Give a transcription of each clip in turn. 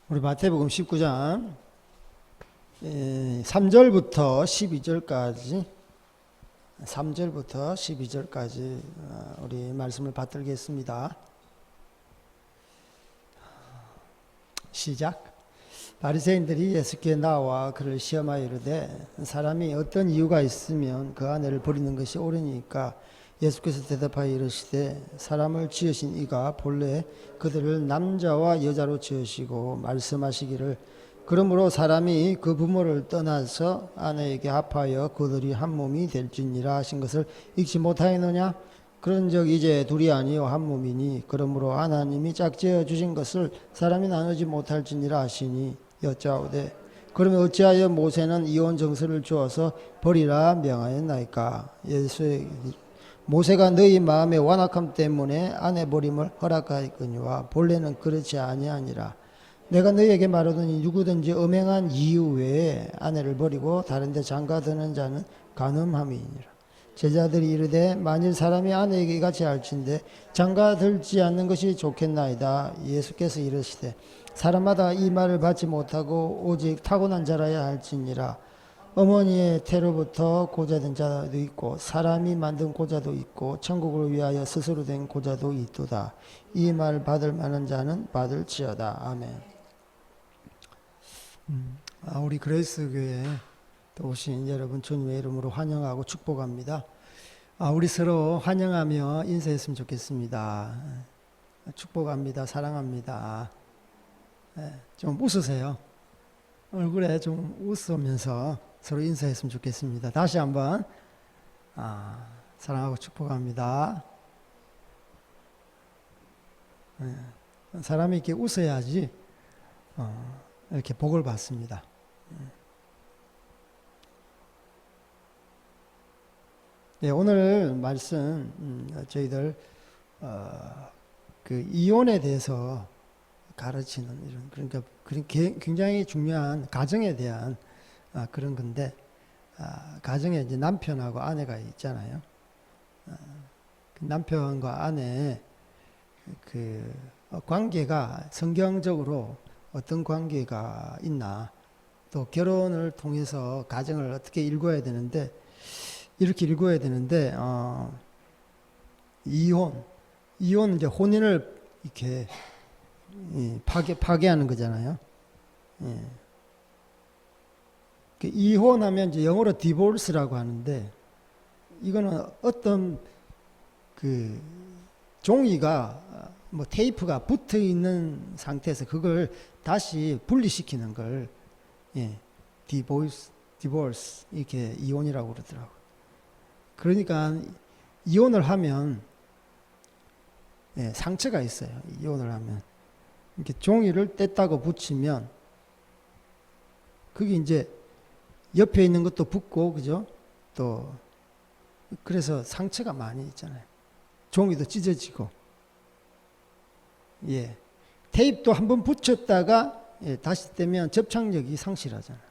우리 마태복음 19장 3절부터 12절까지 3절부터 12절까지 우리 말씀을 받들겠습니다. 시작. 바리새인들이 예수께 나와 그를 시험하여 이르되 사람이 어떤 이유가 있으면 그 아내를 버리는 것이 옳으니까. 예수께서 대답하여 이르시되 사람을 지으신 이가 본래 그들을 남자와 여자로 지으시고 말씀하시기를 그러므로 사람이 그 부모를 떠나서 아내에게 합하여 그들이 한 몸이 될지니라 하신 것을 읽지 못하였느냐. 그런즉 이제 둘이 아니요 한 몸이니 그러므로 하나님이 짝지어 주신 것을 사람이 나누지 못할지니라 하시니 여짜오되 그러면 어찌하여 모세는 이혼 정서를 주어서 버리라 명하였나이까. 예수의 모세가 너희 마음의 완악함 때문에 아내 버림을 허락하였거니와 본래는 그렇지 아니하니라. 내가 너희에게 말하더니 누구든지 음행한 이유 외에 아내를 버리고 다른 데 장가드는 자는 간음함이니라. 제자들이 이르되 만일 사람이 아내에게 이같이 할진대 장가들지 않는 것이 좋겠나이다. 예수께서 이르시되 사람마다 이 말을 받지 못하고 오직 타고난 자라야 할지니라. 어머니의 태로부터 고자된 자도 있고 사람이 만든 고자도 있고 천국을 위하여 스스로 된 고자도 있도다. 이 말 받을 만한 자는 받을지어다. 아멘. 우리 그레이스 교회에 오신 여러분 주님의 이름으로 환영하고 축복합니다. 우리 서로 환영하며 인사했으면 좋겠습니다. 축복합니다. 사랑합니다. 좀 웃으세요. 얼굴에 좀 웃으면서 서로 인사했으면 좋겠습니다. 다시 한번 사랑하고 축복합니다. 사람이 이렇게 웃어야지 이렇게 복을 받습니다. 네, 오늘 말씀 저희들 그 이혼에 대해서 가르치는 이런 그러니까 굉장히 중요한 가정에 대한 그런 건데 가정에 이제 남편하고 아내가 있잖아요. 그 남편과 아내 그 관계가 성경적으로 어떤 관계가 있나, 또 결혼을 통해서 가정을 어떻게 이루어야 되는데 이렇게 이루어야 되는데 이혼은 이제 혼인을 이렇게 파괴하는 거잖아요. 예. 이혼하면 이제 영어로 디보르스라고 하는데 이거는 어떤 그 종이가 뭐 테이프가 붙어 있는 상태에서 그걸 다시 분리시키는 걸 디보르스 이렇게 이혼이라고 그러더라고. 그러니까 이혼을 하면 상처가 있어요. 이혼을 하면 이렇게 종이를 뗐다고 붙이면 그게 이제 옆에 있는 것도 붙고, 그죠? 또 그래서 상처가 많이 있잖아요. 종이도 찢어지고, 테이프도 한번 붙였다가 다시 떼면 접착력이 상실하잖아요.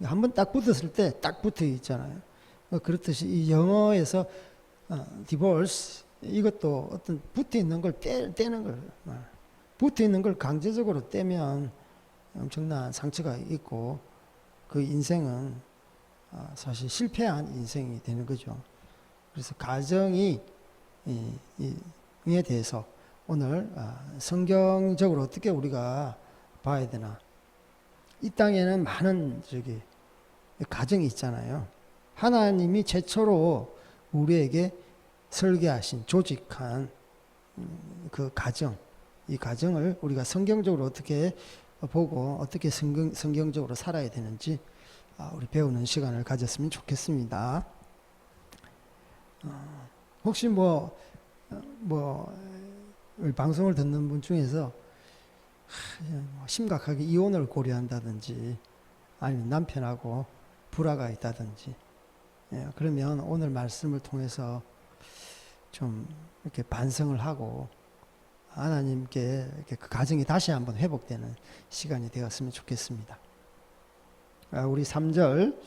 한번 딱 붙었을 때 딱 붙어 있잖아요. 그렇듯이 이 영어에서 divorce 이것도 어떤 붙어 있는 걸 떼는 걸, 붙어 있는 걸 강제적으로 떼면 엄청난 상처가 있고 그 인생은 사실 실패한 인생이 되는 거죠. 그래서 가정이 에 대해서 오늘 성경적으로 어떻게 우리가 봐야 되나. 이 땅에는 많은 가정이 있잖아요. 하나님이 최초로 우리에게 설계하신 조직한 그 가정, 이 가정을 우리가 성경적으로 어떻게 보고 어떻게 성경적으로 살아야 되는지 우리 배우는 시간을 가졌으면 좋겠습니다. 혹시 우리 방송을 듣는 분 중에서 심각하게 이혼을 고려한다든지 아니면 남편하고 불화가 있다든지 그러면 오늘 말씀을 통해서 좀 이렇게 반성을 하고 하나님께 이렇게 그 가정이 다시 한번 회복되는 시간이 되었으면 좋겠습니다. 우리 3절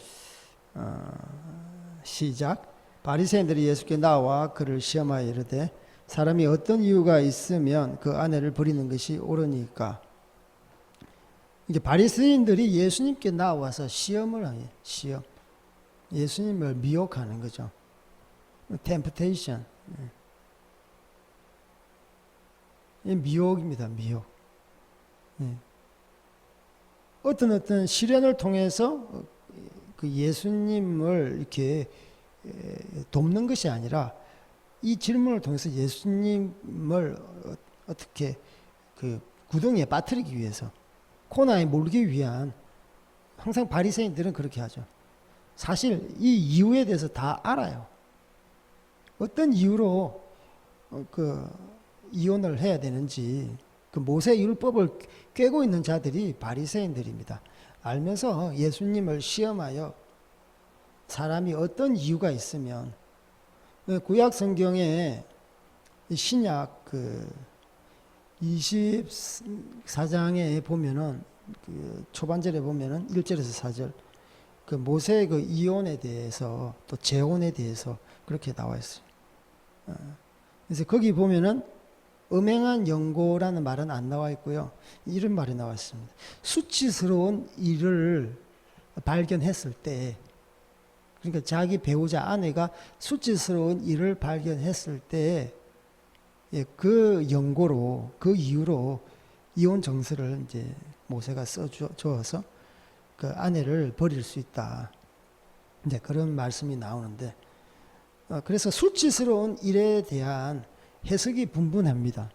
시작. 바리새인들이 예수께 나와 그를 시험하여 이르되 사람이 어떤 이유가 있으면 그 아내를 버리는 것이 옳으니까. 이게 바리새인들이 예수님께 나와서 시험을 해요. 시험. 예수님을 미혹하는 거죠. temptation. 미혹입니다. 미혹. 어떤 시련을 통해서 그 예수님을 이렇게 돕는 것이 아니라 이 질문을 통해서 예수님을 어떻게 그 구덩이에 빠뜨리기 위해서, 코너에 몰기 위한, 항상 바리새인들은 그렇게 하죠. 사실 이 이유에 대해서 다 알아요. 어떤 이유로 그 이혼을 해야 되는지, 그 모세 율법을 꿰고 있는 자들이 바리새인들입니다. 알면서 예수님을 시험하여 사람이 어떤 이유가 있으면, 구약 성경에 신약 그 24장에 보면은 그 초반절에 보면은 1절에서 4절 그 모세의 그 이혼에 대해서 또 재혼에 대해서 그렇게 나와 있어요. 그래서 거기 보면은 음행한 영고라는 말은 안 나와 있고요. 이런 말이 나와 있습니다. 수치스러운 일을 발견했을 때, 그러니까 자기 배우자 아내가 수치스러운 일을 발견했을 때, 그 영고로, 그 이유로 이혼 정서를 이제 모세가 써주어서 그 아내를 버릴 수 있다. 이제 그런 말씀이 나오는데, 그래서 수치스러운 일에 대한 해석이 분분합니다.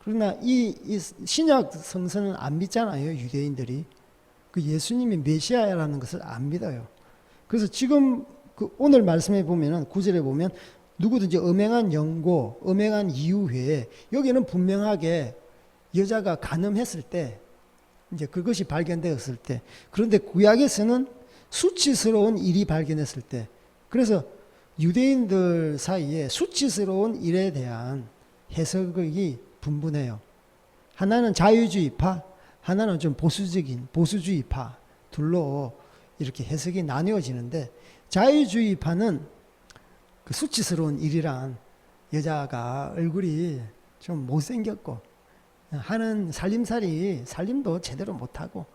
그러나 이 신약 성서는 안 믿잖아요, 유대인들이. 그 예수님이 메시아라는 것을 안 믿어요. 그래서 지금 그 오늘 말씀에 보면은 9절에 보면 누구든지 음행한 영고, 음행한 이유 외에, 여기는 분명하게 여자가 간음했을 때, 이제 그것이 발견되었을 때, 그런데 구약에서는 수치스러운 일이 발견했을 때, 그래서 유대인들 사이에 수치스러운 일에 대한 해석이 분분해요. 하나는 자유주의파, 하나는 좀 보수적인 보수주의파 둘로 이렇게 해석이 나뉘어지는데, 자유주의파는 그 수치스러운 일이란 여자가 얼굴이 좀 못생겼고 하는 살림살이 살림도 제대로 못하고,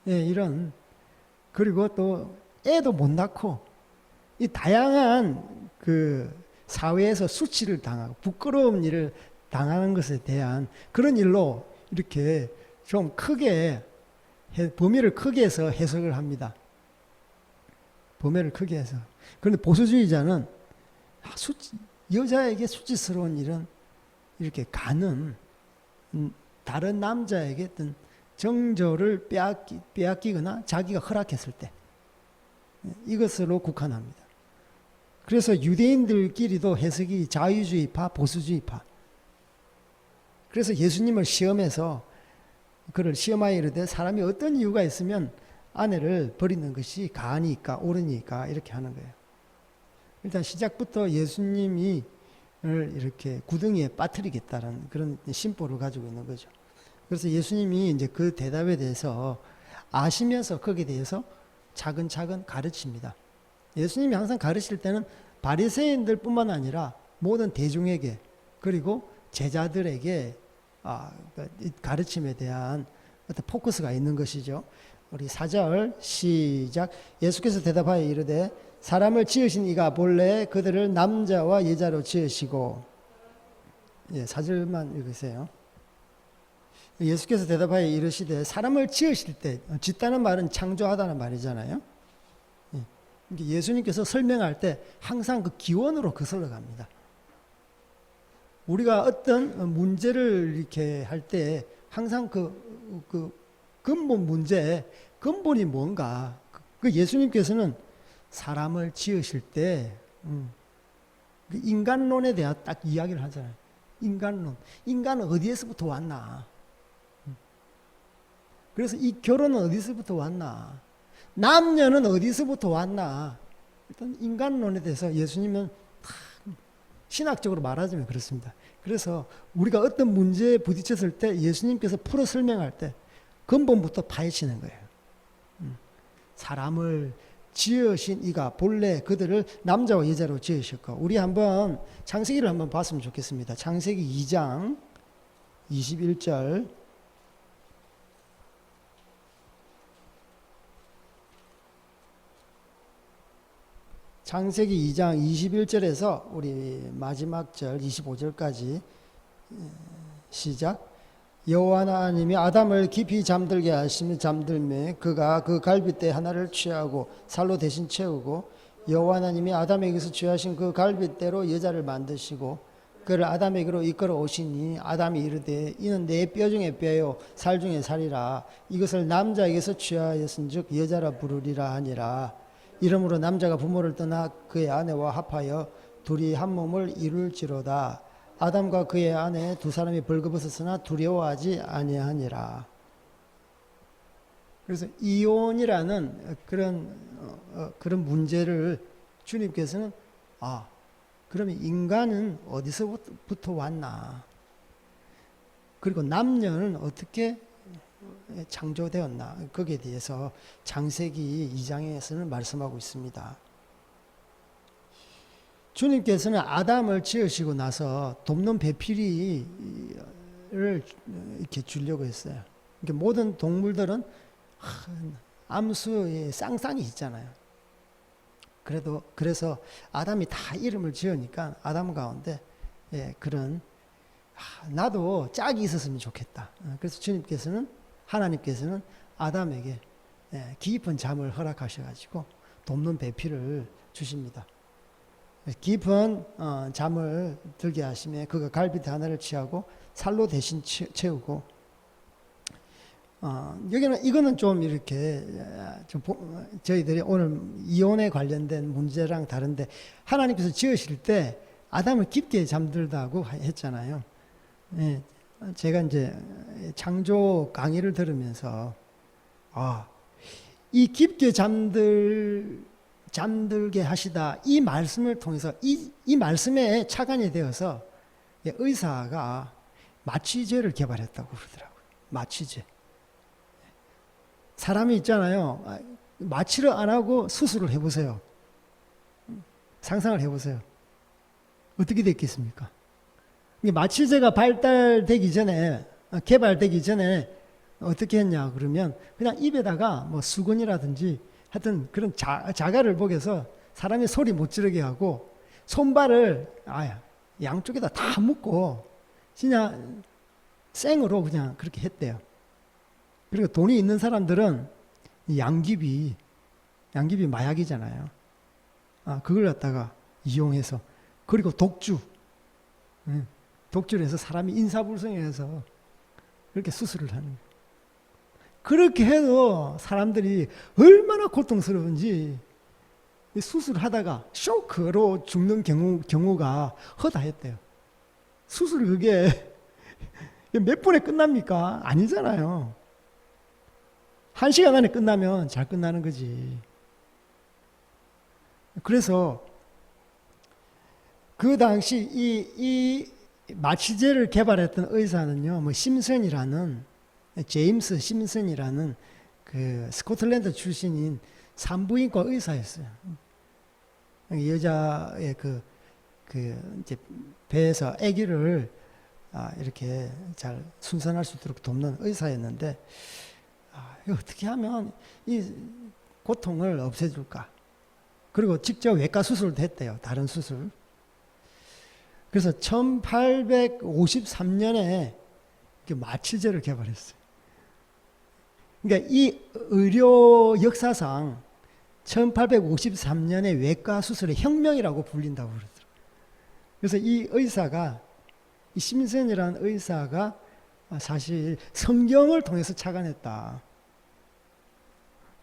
이런, 그리고 또 애도 못 낳고, 이 다양한 그 사회에서 수치를 당하고 부끄러운 일을 당하는 것에 대한 그런 일로 이렇게 좀 크게 범위를 크게 해서 해석을 합니다. 범위를 크게 해서. 그런데 보수주의자는 여자에게 수치스러운 일은 이렇게 간음, 다른 남자에게 어떤 정조를 빼앗기거나 자기가 허락했을 때, 이것으로 국한합니다. 그래서 유대인들끼리도 해석이 자유주의파, 보수주의파. 그래서 예수님을 시험해서 그를 시험하여 이르되 사람이 어떤 이유가 있으면 아내를 버리는 것이 가하니까 옳으니까 이렇게 하는 거예요. 일단 시작부터 예수님이 이렇게 구덩이에 빠뜨리겠다는 그런 심보를 가지고 있는 거죠. 그래서 예수님이 이제 그 대답에 대해서 아시면서 거기에 대해서 차근차근 가르칩니다. 예수님이 항상 가르칠 때는 바리새인들 뿐만 아니라 모든 대중에게, 그리고 제자들에게 가르침에 대한 어떤 포커스가 있는 것이죠. 우리 4절 시작. 예수께서 대답하여 이르되 사람을 지으신 이가 본래 그들을 남자와 여자로 지으시고, 4절만 읽으세요. 예수께서 대답하여 이르시되 사람을 지으실 때, 짓다는 말은 창조하다는 말이잖아요. 예수님께서 설명할 때 항상 그 기원으로 거슬러 갑니다. 우리가 어떤 문제를 이렇게 할 때 항상 그 근본 문제, 근본이 뭔가, 그 예수님께서는 사람을 지으실 때 그 인간론에 대한 딱 이야기를 하잖아요. 인간론. 인간은 어디에서부터 왔나? 그래서 이 결혼은 어디서부터 왔나? 남녀는 어디서부터 왔나? 일단 인간론에 대해서 예수님은 신학적으로 말하자면 그렇습니다. 그래서 우리가 어떤 문제에 부딪혔을 때 예수님께서 풀어 설명할 때 근본부터 파헤치는 거예요. 사람을 지으신 이가 본래 그들을 남자와 여자로 지으셨고, 우리 한번 창세기를 한번 봤으면 좋겠습니다. 창세기 2장 21절. 창세기 2장 21절에서 우리 마지막 절 25절까지 시작. 여호와 하나님이 아담을 깊이 잠들게 하시며 잠들매 그가 그 갈빗대 하나를 취하고 살로 대신 채우고 여호와 하나님이 아담에게서 취하신 그 갈빗대로 여자를 만드시고 그를 아담에게로 이끌어 오시니 아담이 이르되 이는 내 뼈 중에 뼈요 살 중에 살이라 이것을 남자에게서 취하였은즉 여자라 부르리라 하니라. 이러므로 남자가 부모를 떠나 그의 아내와 합하여 둘이 한 몸을 이룰지로다. 아담과 그의 아내 두 사람이 벌거벗었으나 두려워하지 아니하니라. 그래서 이혼이라는 그런 문제를 주님께서는 그러면 인간은 어디서부터 왔나? 그리고 남녀는 어떻게 창조되었나? 거기에 대해서 창세기 2장에서는 말씀하고 있습니다. 주님께서는 아담을 지으시고 나서 돕는 배필이를 이렇게 주려고 했어요. 그러니까 모든 동물들은 암수에 쌍쌍이 있잖아요. 그래서 아담이 다 이름을 지으니까 아담 가운데 그런 나도 짝이 있었으면 좋겠다. 그래서 하나님께서는 아담에게 깊은 잠을 허락하셔가지고 돕는 배필을 주십니다. 깊은 잠을 들게 하시며 그가 갈빗대 하나를 취하고 살로 대신 채우고 이거는 좀 이렇게 저희들이 오늘 이혼에 관련된 문제랑 다른데 하나님께서 지으실 때 아담을 깊게 잠들다고 했잖아요. 제가 이제 창조 강의를 들으면서 이 깊게 잠들게 하시다 이 말씀을 통해서 이 말씀에 착안이 되어서 의사가 마취제를 개발했다고 그러더라고요. 마취제. 사람이 있잖아요. 마취를 안 하고 수술을 해보세요. 상상을 해보세요. 어떻게 됐겠습니까? 마취제가 개발되기 전에 어떻게 했냐 그러면 그냥 입에다가 뭐 수건이라든지 하여튼 그런 자갈을 먹여서 사람이 소리 못 지르게 하고 손발을 양쪽에다 다 묶고 그냥 생으로 그냥 그렇게 했대요. 그리고 돈이 있는 사람들은 양귀비 마약이잖아요. 그걸 갖다가 이용해서 그리고 독주를 해서 사람이 인사불성해서 그렇게 수술을 하는 거예요. 그렇게 해도 사람들이 얼마나 고통스러운지 수술을 하다가 쇼크로 죽는 경우가 허다했대요. 수술 그게 몇 분에 끝납니까? 아니잖아요. 1시간 안에 끝나면 잘 끝나는 거지. 그래서 그 당시 이 마취제를 개발했던 의사는요, 제임스 심슨이라는 그 스코틀랜드 출신인 산부인과 의사였어요. 여자의 이제 배에서 아기를 이렇게 잘 순산할 수 있도록 돕는 의사였는데, 어떻게 하면 이 고통을 없애줄까? 그리고 직접 외과 수술도 했대요. 다른 수술. 그래서 1853년에 마취제를 개발했어요. 그러니까 이 의료 역사상 1853년에 외과 수술의 혁명이라고 불린다고 그러더라고요. 그래서 이 심슨이라는 의사가 사실 성경을 통해서 착안했다.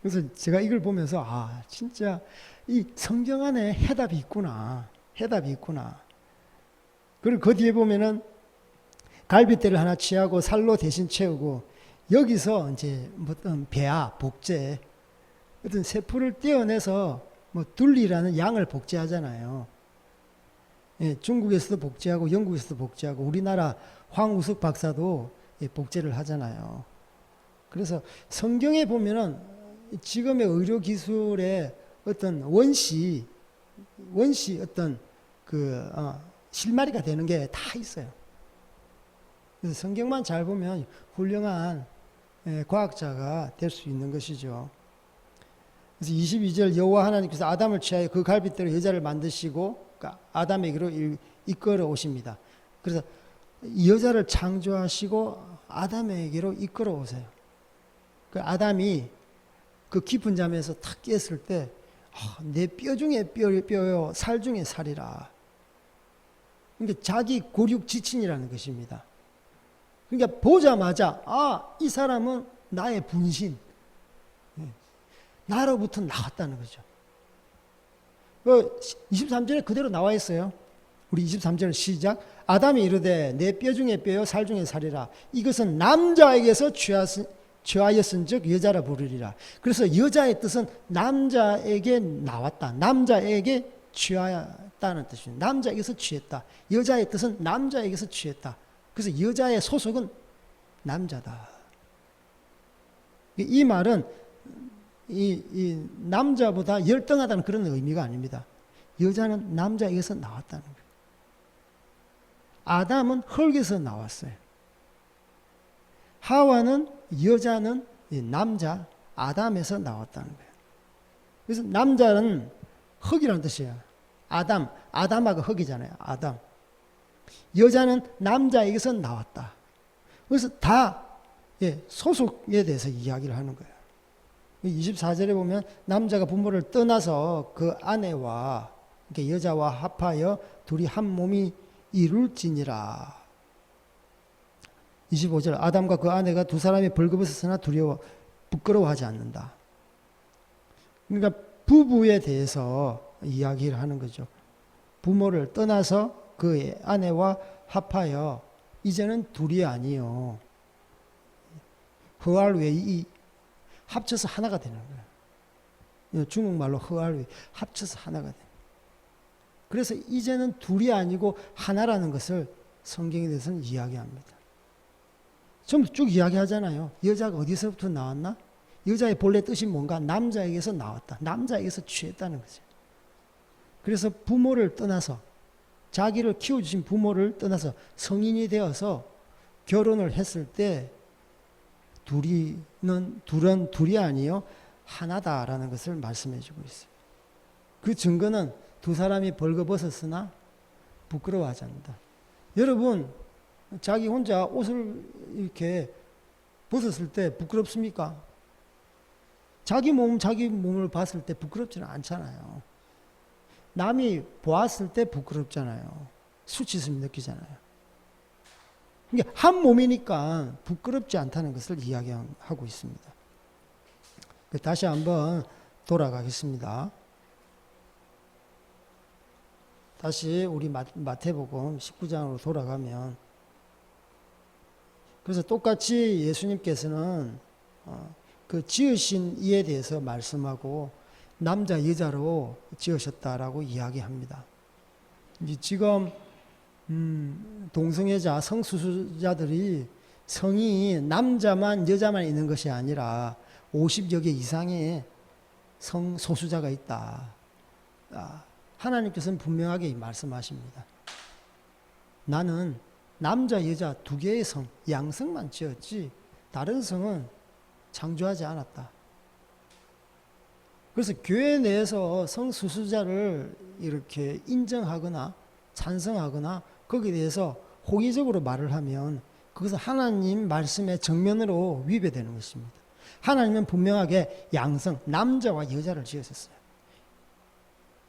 그래서 제가 이걸 보면서 진짜 이 성경 안에 해답이 있구나. 그리고 그 뒤에 보면은 갈빗대를 하나 취하고 살로 대신 채우고 여기서 이제 어떤 복제 어떤 세포를 떼어내서 둘리라는 양을 복제하잖아요. 중국에서도 복제하고 영국에서도 복제하고 우리나라 황우석 박사도 복제를 하잖아요. 그래서 성경에 보면은 지금의 의료 기술의 어떤 원시 어떤 실마리가 되는 게 다 있어요. 그래서 성경만 잘 보면 훌륭한 과학자가 될 수 있는 것이죠. 그래서 22절 여호와 하나님께서 아담을 취하여 그 갈빗대로 여자를 만드시고 그러니까 아담에게로 이끌어 오십니다. 그래서 여자를 창조하시고 아담에게로 이끌어 오세요. 그 아담이 그 깊은 잠에서 탁 깼을 때 내 뼈 중에 뼈요 살 중에 살이라. 그러니까 자기 고륙 지친이라는 것입니다. 그러니까 보자마자 이 사람은 나의 분신, 나로부터 나왔다는 거죠. 23절에 그대로 나와 있어요. 우리 23절 시작. 아담이 이르되 내 뼈 중에 뼈요 살 중에 살이라. 이것은 남자에게서 취하였은즉 여자라 부르리라. 그래서 여자의 뜻은 남자에게 나왔다. 남자에게 취하였다는 뜻입니다. 남자에게서 취했다. 여자의 뜻은 남자에게서 취했다. 그래서 여자의 소속은 남자다. 이 말은 이 남자보다 열등하다는 그런 의미가 아닙니다. 여자는 남자에게서 나왔다는 거예요. 아담은 흙에서 나왔어요. 하와는 여자는 남자 아담에서 나왔다는 거예요. 그래서 남자는 흙이라는 뜻이에요. 아담하고 흙이잖아요. 아담. 여자는 남자에게서 나왔다. 그래서 다 소속에 대해서 이야기를 하는 거예요. 24절에 보면 남자가 부모를 떠나서 그 아내와 여자와 합하여 둘이 한 몸이 이룰지니라. 25절 아담과 그 아내가 두 사람이 벌거벗었으나 두려워 부끄러워하지 않는다. 그러니까 부부에 대해서 이야기를 하는 거죠. 부모를 떠나서 그 아내와 합하여 이제는 둘이 아니요 허알웨이 합쳐서 하나가 되는 거예요. 중국말로 허알웨이 합쳐서 하나가 돼요. 그래서 이제는 둘이 아니고 하나라는 것을 성경에 대해서는 이야기합니다. 전부 쭉 이야기하잖아요. 여자가 어디서부터 나왔나? 여자의 본래 뜻이 뭔가? 남자에게서 나왔다. 남자에게서 취했다는 거죠. 그래서 부모를 떠나서 자기를 키워주신 부모를 떠나서 성인이 되어서 결혼을 했을 때 둘은 둘이 아니요 하나다라는 것을 말씀해 주고 있어요. 그 증거는 두 사람이 벌거벗었으나 부끄러워하지 않는다. 여러분 자기 혼자 옷을 이렇게 벗었을 때 부끄럽습니까? 자기 몸을 봤을 때 부끄럽지는 않잖아요. 남이 보았을 때 부끄럽잖아요. 수치심 느끼잖아요. 그러니까 한 몸이니까 부끄럽지 않다는 것을 이야기하고 있습니다. 다시 한번 돌아가겠습니다. 다시 우리 마태복음 19장으로 돌아가면 그래서 똑같이 예수님께서는 그 지으신 이에 대해서 말씀하고 남자 여자로 지으셨다라고 이야기합니다. 지금 동성애자 성소수자들이 성이 남자만 여자만 있는 것이 아니라 50여 개 이상의 성소수자가 있다. 하나님께서는 분명하게 말씀하십니다. 나는 남자 여자 두 개의 성 양성만 지었지 다른 성은 창조하지 않았다. 그래서 교회 내에서 성소수자를 이렇게 인정하거나 찬성하거나 거기에 대해서 호의적으로 말을 하면 그것은 하나님 말씀의 정면으로 위배되는 것입니다. 하나님은 분명하게 양성 남자와 여자를 지으셨어요.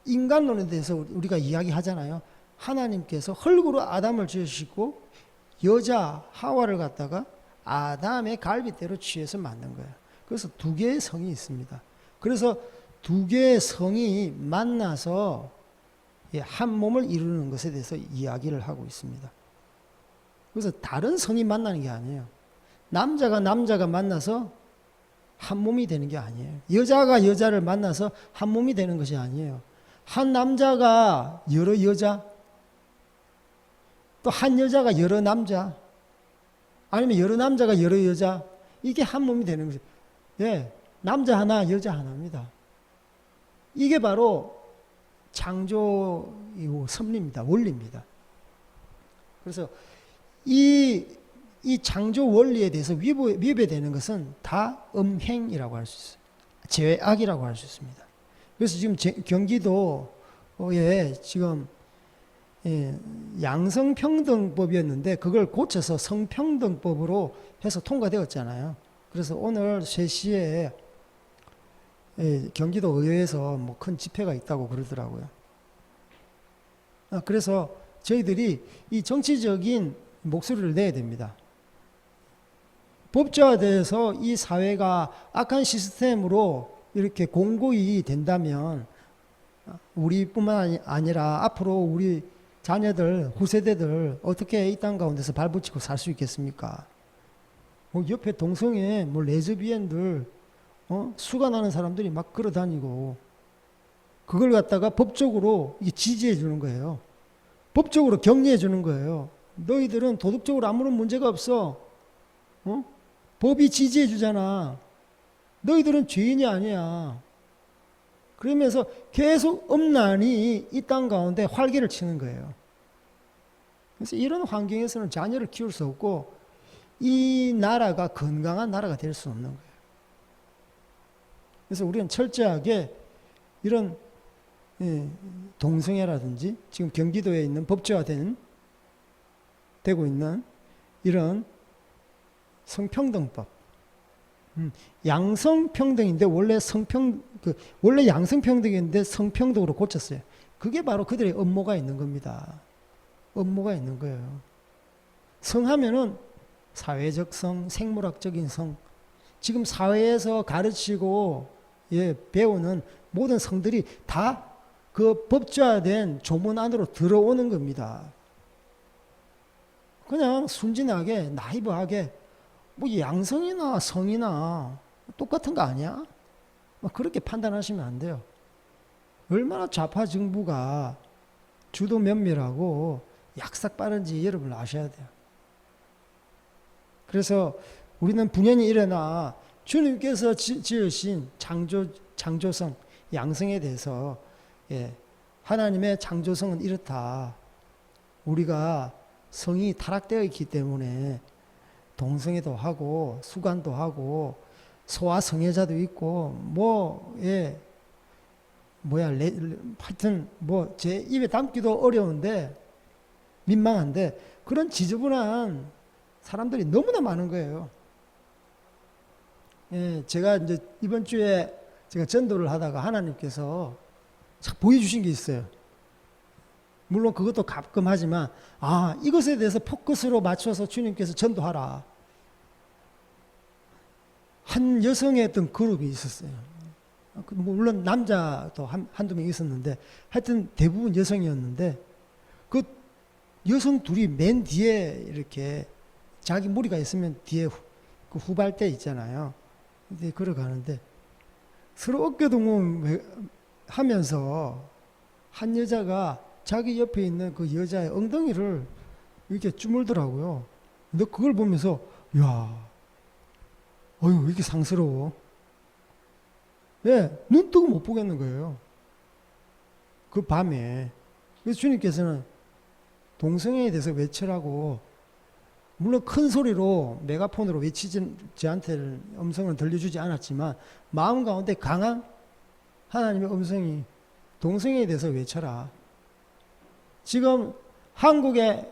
인간론에 대해서 우리가 이야기하잖아요. 하나님께서 흙으로 아담을 지으시고 여자 하와를 갖다가 아담의 갈빗대로 취해서 만든 거예요. 그래서 두 개의 성이 있습니다. 그래서 두 개의 성이 만나서 한 몸을 이루는 것에 대해서 이야기를 하고 있습니다. 그래서 다른 성이 만나는 게 아니에요. 남자가 만나서 한 몸이 되는 게 아니에요. 여자가 여자를 만나서 한 몸이 되는 것이 아니에요. 한 남자가 여러 여자, 또 한 여자가 여러 남자, 아니면 여러 남자가 여러 여자, 이게 한 몸이 되는 거죠. 남자 하나, 여자 하나입니다. 이게 바로 창조이고 섭리입니다. 원리입니다. 그래서 이 창조 원리에 대해서 위배되는 것은 다 음행이라고 할 수 있어요. 죄악이라고 할 수 있습니다. 그래서 지금 경기도에 지금 양성평등법이었는데 그걸 고쳐서 성평등법으로 해서 통과되었잖아요. 그래서 오늘 3시에 경기도 의회에서 뭐 큰 집회가 있다고 그러더라고요. 그래서 저희들이 이 정치적인 목소리를 내야 됩니다. 법제화돼서 이 사회가 악한 시스템으로 이렇게 공고히 된다면 우리뿐만 아니라 앞으로 우리 자녀들, 후세대들 어떻게 이 땅 가운데서 발붙이고 살 수 있겠습니까? 뭐 옆에 동성애, 뭐 레즈비언들, 수가 나는 사람들이 막 걸어다니고 그걸 갖다가 법적으로 지지해 주는 거예요. 법적으로 격려해 주는 거예요. 너희들은 도덕적으로 아무런 문제가 없어. 법이 지지해 주잖아. 너희들은 죄인이 아니야. 그러면서 계속 엄란히 이 땅 가운데 활개를 치는 거예요. 그래서 이런 환경에서는 자녀를 키울 수 없고 이 나라가 건강한 나라가 될 수 없는 거예요. 그래서 우리는 철저하게 이런 동성애라든지 지금 경기도에 있는 법제화되고 있는 이런 성평등법, 양성평등인데 원래 원래 양성평등인데 성평등으로 고쳤어요. 그게 바로 그들의 업무가 있는 겁니다. 업무가 있는 거예요. 성하면은 사회적 성, 생물학적인 성, 지금 사회에서 가르치고 배우는 모든 성들이 다 그 법제화된 조문 안으로 들어오는 겁니다. 그냥 순진하게 나이브하게 뭐 양성이나 성이나 똑같은 거 아니야? 그렇게 판단하시면 안 돼요. 얼마나 좌파 정부가 주도 면밀하고 약삭 빠른지 여러분 아셔야 돼요. 그래서 우리는 분연히 일어나 주님께서 지으신 창조성, 양성에 대해서 하나님의 창조성은 이렇다. 우리가 성이 타락되어 있기 때문에 동성애도 하고 수간도 하고 소아 성애자도 있고 하여튼 제 입에 담기도 어려운데 민망한데 그런 지저분한 사람들이 너무나 많은 거예요. 제가 이제 이번 주에 제가 전도를 하다가 하나님께서 보여주신 게 있어요. 물론 그것도 가끔 하지만 이것에 대해서 포커스로 맞춰서 주님께서 전도하라. 한 여성의 어떤 그룹이 있었어요. 물론 남자도 한두 명 있었는데 하여튼 대부분 여성이었는데 그 여성 둘이 맨 뒤에 이렇게 자기 무리가 있으면 뒤에 그 후발대 있잖아요. 근데 걸어가는데 서로 어깨동무 하면서 한 여자가 자기 옆에 있는 그 여자의 엉덩이를 이렇게 주물더라고요. 근데 그걸 보면서 왜 이렇게 상스러워? 눈 뜨고 못 보겠는 거예요. 그 밤에. 그래서 주님께서는 동성애에 대해서 외치라고 물론 큰 소리로 메가폰으로 외치지 저한테는 음성을 들려주지 않았지만 마음 가운데 강한 하나님의 음성이 동성애에 대해서 외쳐라. 지금 한국의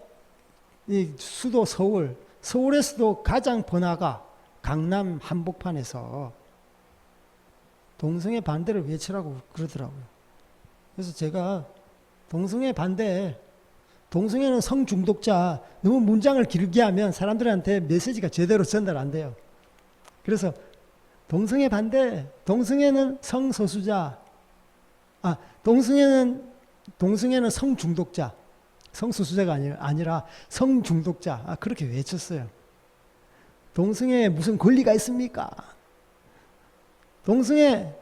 이 수도 서울에서도 가장 번화가 강남 한복판에서 동성애 반대를 외치라고 그러더라고요. 그래서 제가 동성애 반대, 동성애는 성중독자, 너무 문장을 길게 하면 사람들한테 메시지가 제대로 전달 안 돼요. 그래서 동성애 반대, 동성애는 성소수자, 동성애는 성중독자, 성소수자가 아니라 성중독자, 그렇게 외쳤어요. 동성애에 무슨 권리가 있습니까? 동성애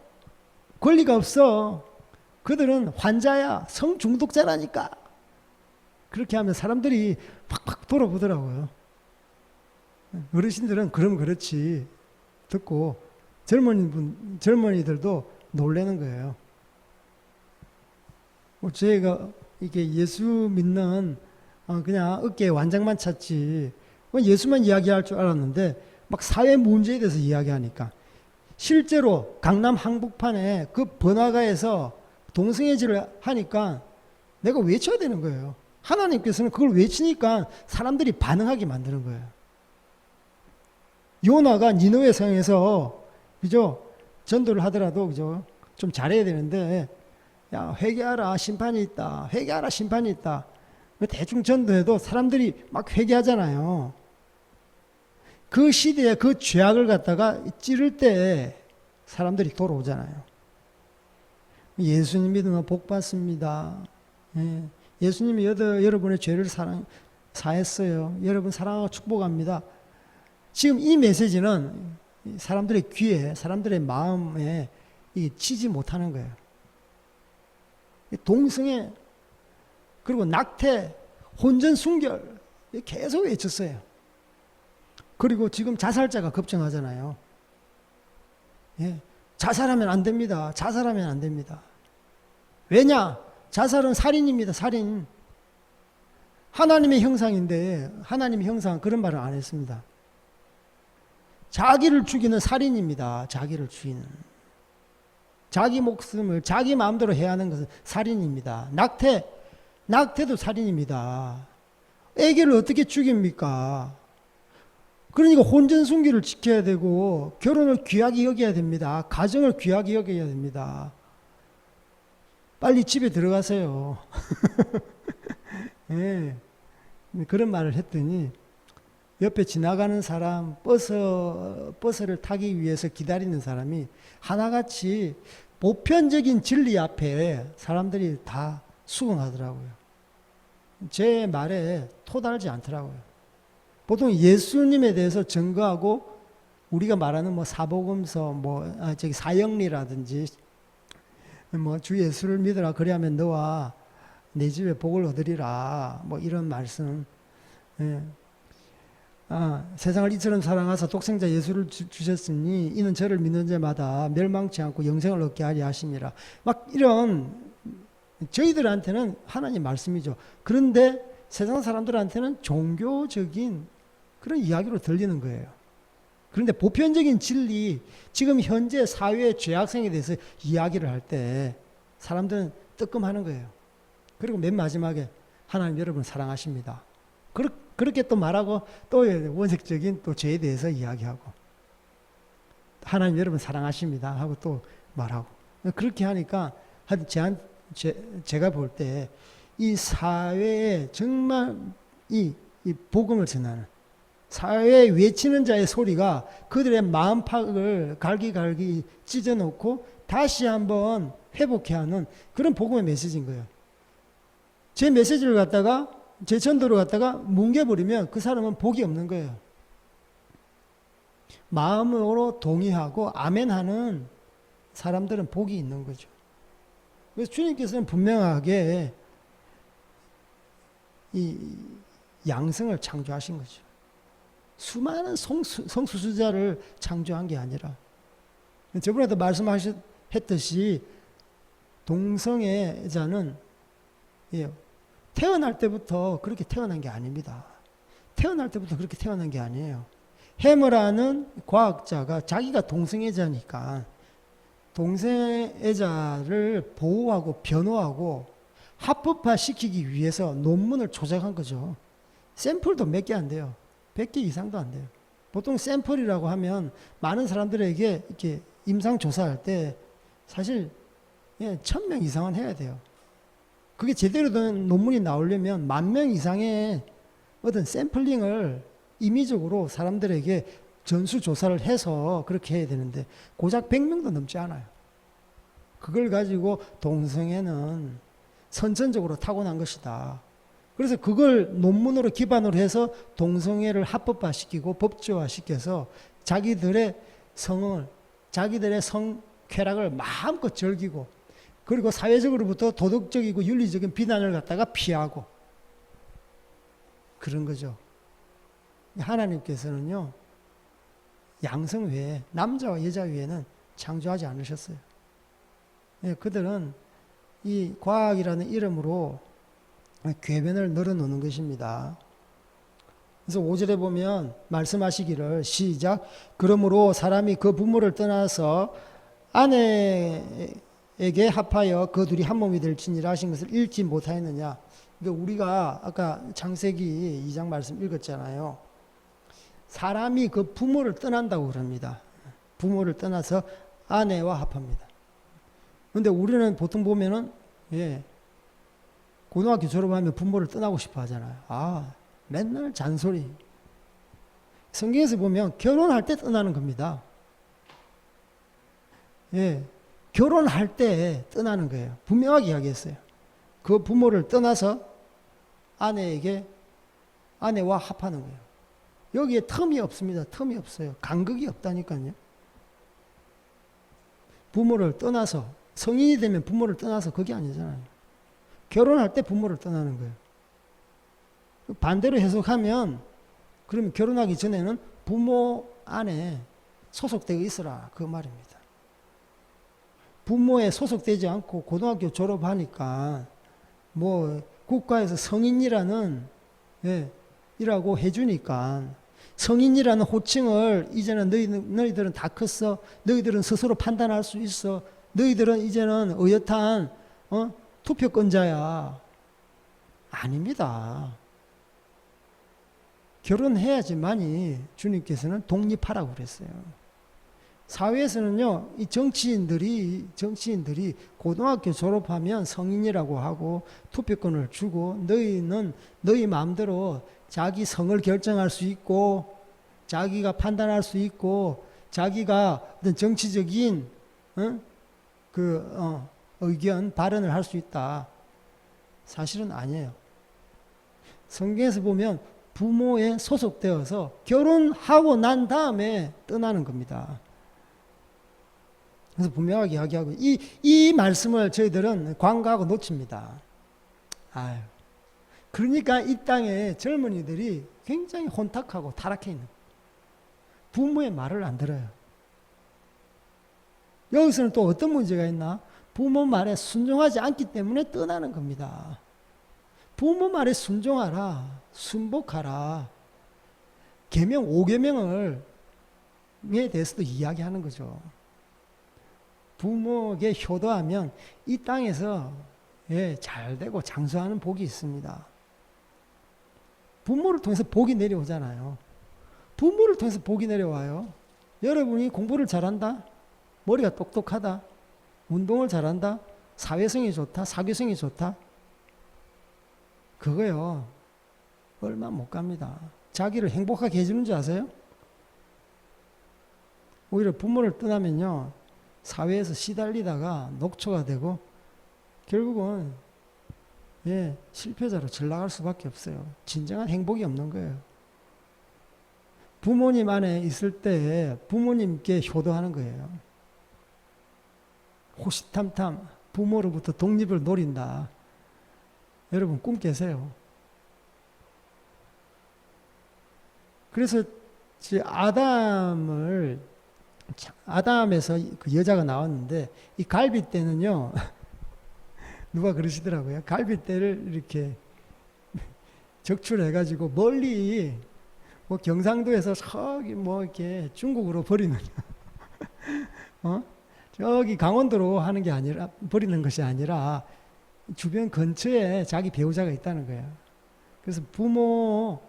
권리가 없어. 그들은 환자야, 성중독자라니까. 그렇게 하면 사람들이 팍팍 돌아보더라고요. 어르신들은 그럼 그렇지 듣고 젊은이들도 놀라는 거예요. 저희가 이게 예수 믿는 그냥 어깨에 완장만 찼지 예수만 이야기할 줄 알았는데 막 사회 문제에 대해서 이야기하니까 실제로 강남 한복판에 그 번화가에서 동성애질을 하니까 내가 외쳐야 되는 거예요. 하나님께서는 그걸 외치니까 사람들이 반응하게 만드는 거예요. 요나가 니느웨 성에서 그죠? 전도를 하더라도 그죠? 좀 잘해야 되는데 야, 회개하라, 심판이 있다. 회개하라, 심판이 있다. 대충 전도해도 사람들이 막 회개하잖아요. 그 시대에 그 죄악을 갖다가 찌를 때 사람들이 돌아오잖아요. 예수님 믿으면 복 받습니다. 예. 예수님이 여러분의 죄를 사했어요. 여러분 사랑하고 축복합니다. 지금 이 메시지는 사람들의 귀에, 사람들의 마음에 치지 못하는 거예요. 동성애, 그리고 낙태, 혼전 순결 계속 외쳤어요. 그리고 지금 자살자가 급증하잖아요. 예. 자살하면 안 됩니다. 자살하면 안 됩니다. 왜냐? 자살은 살인입니다. 살인. 하나님의 형상인데 하나님의 형상 그런 말을 안 했습니다. 자기를 죽이는 살인입니다. 자기를 죽이는. 자기 목숨을 자기 마음대로 해야 하는 것은 살인입니다. 낙태도 살인입니다. 애기를 어떻게 죽입니까? 그러니까 혼전순결을 지켜야 되고 결혼을 귀하게 여겨야 됩니다. 가정을 귀하게 여겨야 됩니다. 빨리 집에 들어가세요. 네. 그런 말을 했더니 옆에 지나가는 사람, 버스를 타기 위해서 기다리는 사람이 하나같이 보편적인 진리 앞에 사람들이 다 수긍하더라고요. 제 말에 토달지 않더라고요. 보통 예수님에 대해서 증거하고 우리가 말하는 뭐 사복음서, 사형리라든지 주 예수를 믿으라 그리하면 너와 내 집에 복을 얻으리라 이런 말씀. 예. 세상을 이처럼 사랑하사 독생자 예수를 주셨으니 이는 저를 믿는 자마다 멸망치 않고 영생을 얻게 하리 하심이라. 막 이런 저희들한테는 하나님 말씀이죠. 그런데 세상 사람들한테는 종교적인 그런 이야기로 들리는 거예요. 그런데 보편적인 진리, 지금 현재 사회의 죄악성에 대해서 이야기를 할 때 사람들은 뜨끔하는 거예요. 그리고 맨 마지막에 하나님 여러분 사랑하십니다. 그렇게 또 말하고 또 원색적인 또 죄에 대해서 이야기하고 하나님 여러분 사랑하십니다 하고 또 말하고 그렇게 하니까 제가 볼 때 이 사회에 정말 이 복음을 전하는 사회에 외치는 자의 소리가 그들의 마음팍을 갈기갈기 찢어놓고 다시 한번 회복해야 하는 그런 복음의 메시지인 거예요. 제 메시지를 갖다가 제 전도를 갖다가 뭉개버리면 그 사람은 복이 없는 거예요. 마음으로 동의하고 아멘하는 사람들은 복이 있는 거죠. 그래서 주님께서는 분명하게 이 양성을 창조하신 거죠. 수많은 성수수자를 창조한 게 아니라 저번에도 말씀하셨듯이 동성애자는 태어날 때부터 그렇게 태어난 게 아닙니다. 태어날 때부터 그렇게 태어난 게 아니에요. 해머라는 과학자가 자기가 동성애자니까 동성애자를 보호하고 변호하고 합법화시키기 위해서 논문을 조작한 거죠. 샘플도 몇 개 안 돼요. 100개 이상도 안 돼요. 보통 샘플이라고 하면 많은 사람들에게 이렇게 임상조사할 때 사실 1000명 이상은 해야 돼요. 그게 제대로 된 논문이 나오려면 10,000명 이상의 어떤 샘플링을 임의적으로 사람들에게 전수조사를 해서 그렇게 해야 되는데 고작 100명도 넘지 않아요. 그걸 가지고 동성애는 선천적으로 타고난 것이다. 그래서 그걸 논문으로 기반으로 해서 동성애를 합법화시키고 법조화시켜서 자기들의 성쾌락을 마음껏 즐기고 그리고 사회적으로부터 도덕적이고 윤리적인 비난을 갖다가 피하고 그런 거죠. 하나님께서는요, 양성 외에, 남자와 여자 외에는 창조하지 않으셨어요. 그들은 이 과학이라는 이름으로 궤변을 늘어놓는 것입니다. 그래서 5절에 보면 말씀하시기를 시작. 그러므로 사람이 그 부모를 떠나서 아내에게 합하여 그 둘이 한 몸이 될지니라 하신 것을 읽지 못하였느냐. 그러니까 우리가 아까 창세기 2장 말씀 읽었잖아요. 사람이 그 부모를 떠난다고 그럽니다. 부모를 떠나서 아내와 합합니다. 그런데 우리는 보통 보면은 고등학교 졸업하면 부모를 떠나고 싶어 하잖아요. 맨날 잔소리. 성경에서 보면 결혼할 때 떠나는 겁니다. 결혼할 때 떠나는 거예요. 분명하게 이야기했어요. 그 부모를 떠나서 아내와 합하는 거예요. 여기에 텀이 없습니다. 텀이 없어요. 간극이 없다니까요. 부모를 떠나서, 성인이 되면 부모를 떠나서 그게 아니잖아요. 결혼할 때 부모를 떠나는 거예요. 반대로 해석하면, 그러면 결혼하기 전에는 부모 안에 소속되어 있어라. 그 말입니다. 부모에 소속되지 않고 고등학교 졸업하니까, 국가에서 성인이라는, 이라고 해주니까, 성인이라는 호칭을 이제는 너희들은 다 컸어. 너희들은 스스로 판단할 수 있어. 너희들은 이제는 의젓한 투표권자야. 아닙니다. 결혼해야지만이 주님께서는 독립하라고 그랬어요. 사회에서는요, 이 정치인들이 고등학교 졸업하면 성인이라고 하고 투표권을 주고 너희는 너희 마음대로 자기 성을 결정할 수 있고 자기가 판단할 수 있고 자기가 어떤 정치적인 의견 발언을 할 수 있다. 사실은 아니에요. 성경에서 보면 부모에 소속되어서 결혼하고 난 다음에 떠나는 겁니다. 그래서 분명하게 이야기하고 이 말씀을 저희들은 관과하고 놓칩니다. 그러니까 이 땅에 젊은이들이 굉장히 혼탁하고 타락해 있는 거예요. 부모의 말을 안 들어요. 여기서는 또 어떤 문제가 있나? 부모 말에 순종하지 않기 때문에 떠나는 겁니다. 부모 말에 순종하라, 순복하라. 계명 5계명에 대해서도 이야기하는 거죠. 부모에게 효도하면 이 땅에서 잘 되고 장수하는 복이 있습니다. 부모를 통해서 복이 내려오잖아요. 부모를 통해서 복이 내려와요. 여러분이 공부를 잘한다, 머리가 똑똑하다, 운동을 잘한다, 사회성이 좋다, 사교성이 좋다, 그거요 얼마 못 갑니다. 자기를 행복하게 해주는 줄 아세요? 오히려 부모를 떠나면요 사회에서 시달리다가 녹초가 되고 결국은 실패자로 전락할 수밖에 없어요. 진정한 행복이 없는 거예요. 부모님 안에 있을 때 부모님께 효도하는 거예요. 호시탐탐 부모로부터 독립을 노린다. 여러분 꿈 깨세요. 그래서 아담에서 그 여자가 나왔는데 이 갈빗대는요 누가 그러시더라고요. 갈빗대를 이렇게 적출해가지고 멀리 경상도에서 저기 이렇게 중국으로 버리는 저기 강원도로 하는 게 아니라 버리는 것이 아니라 주변 근처에 자기 배우자가 있다는 거예요. 그래서 부모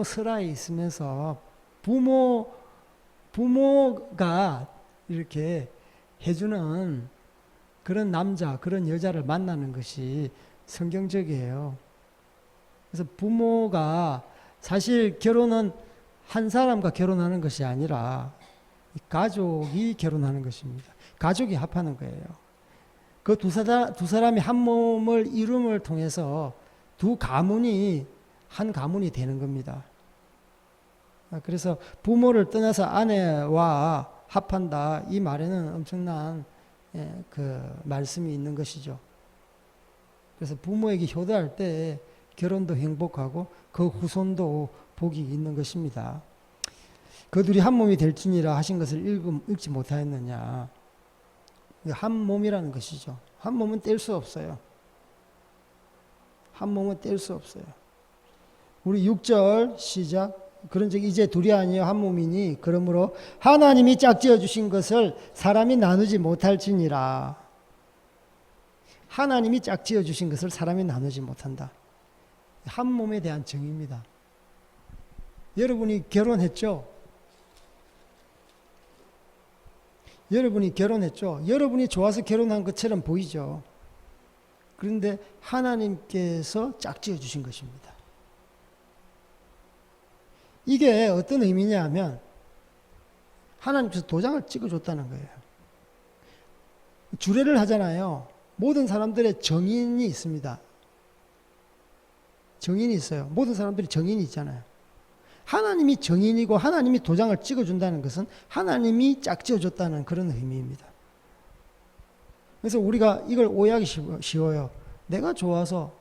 설화에 있으면서 부모가 이렇게 해주는 그런 남자, 그런 여자를 만나는 것이 성경적이에요. 그래서 부모가 사실 결혼은 한 사람과 결혼하는 것이 아니라 가족이 결혼하는 것입니다. 가족이 합하는 거예요. 그 두 사람이 한 몸을 이룸을 통해서 두 가문이 한 가문이 되는 겁니다. 그래서 부모를 떠나서 아내와 합한다. 이 말에는 엄청난 그 말씀이 있는 것이죠. 그래서 부모에게 효도할 때 결혼도 행복하고 그 후손도 복이 있는 것입니다. 그 둘이 한 몸이 될지니라 하신 것을 읽지 못하였느냐. 한 몸이라는 것이죠. 한 몸은 뗄 수 없어요. 한 몸은 뗄 수 없어요. 우리 6절 시작. 그런즉 이제 둘이 아니여 한 몸이니 그러므로 하나님이 짝지어 주신 것을 사람이 나누지 못할지니라. 하나님이 짝지어 주신 것을 사람이 나누지 못한다. 한 몸에 대한 정의입니다. 여러분이 결혼했죠? 여러분이 결혼했죠? 여러분이 좋아서 결혼한 것처럼 보이죠? 그런데 하나님께서 짝지어 주신 것입니다. 이게 어떤 의미냐 하면 하나님께서 도장을 찍어줬다는 거예요. 주례를 하잖아요. 모든 사람들의 정인이 있습니다. 정인이 있어요. 모든 사람들이 정인이 있잖아요. 하나님이 정인이고 하나님이 도장을 찍어준다는 것은 하나님이 짝지어줬다는 그런 의미입니다. 그래서 우리가 이걸 오해하기 쉬워요. 내가 좋아서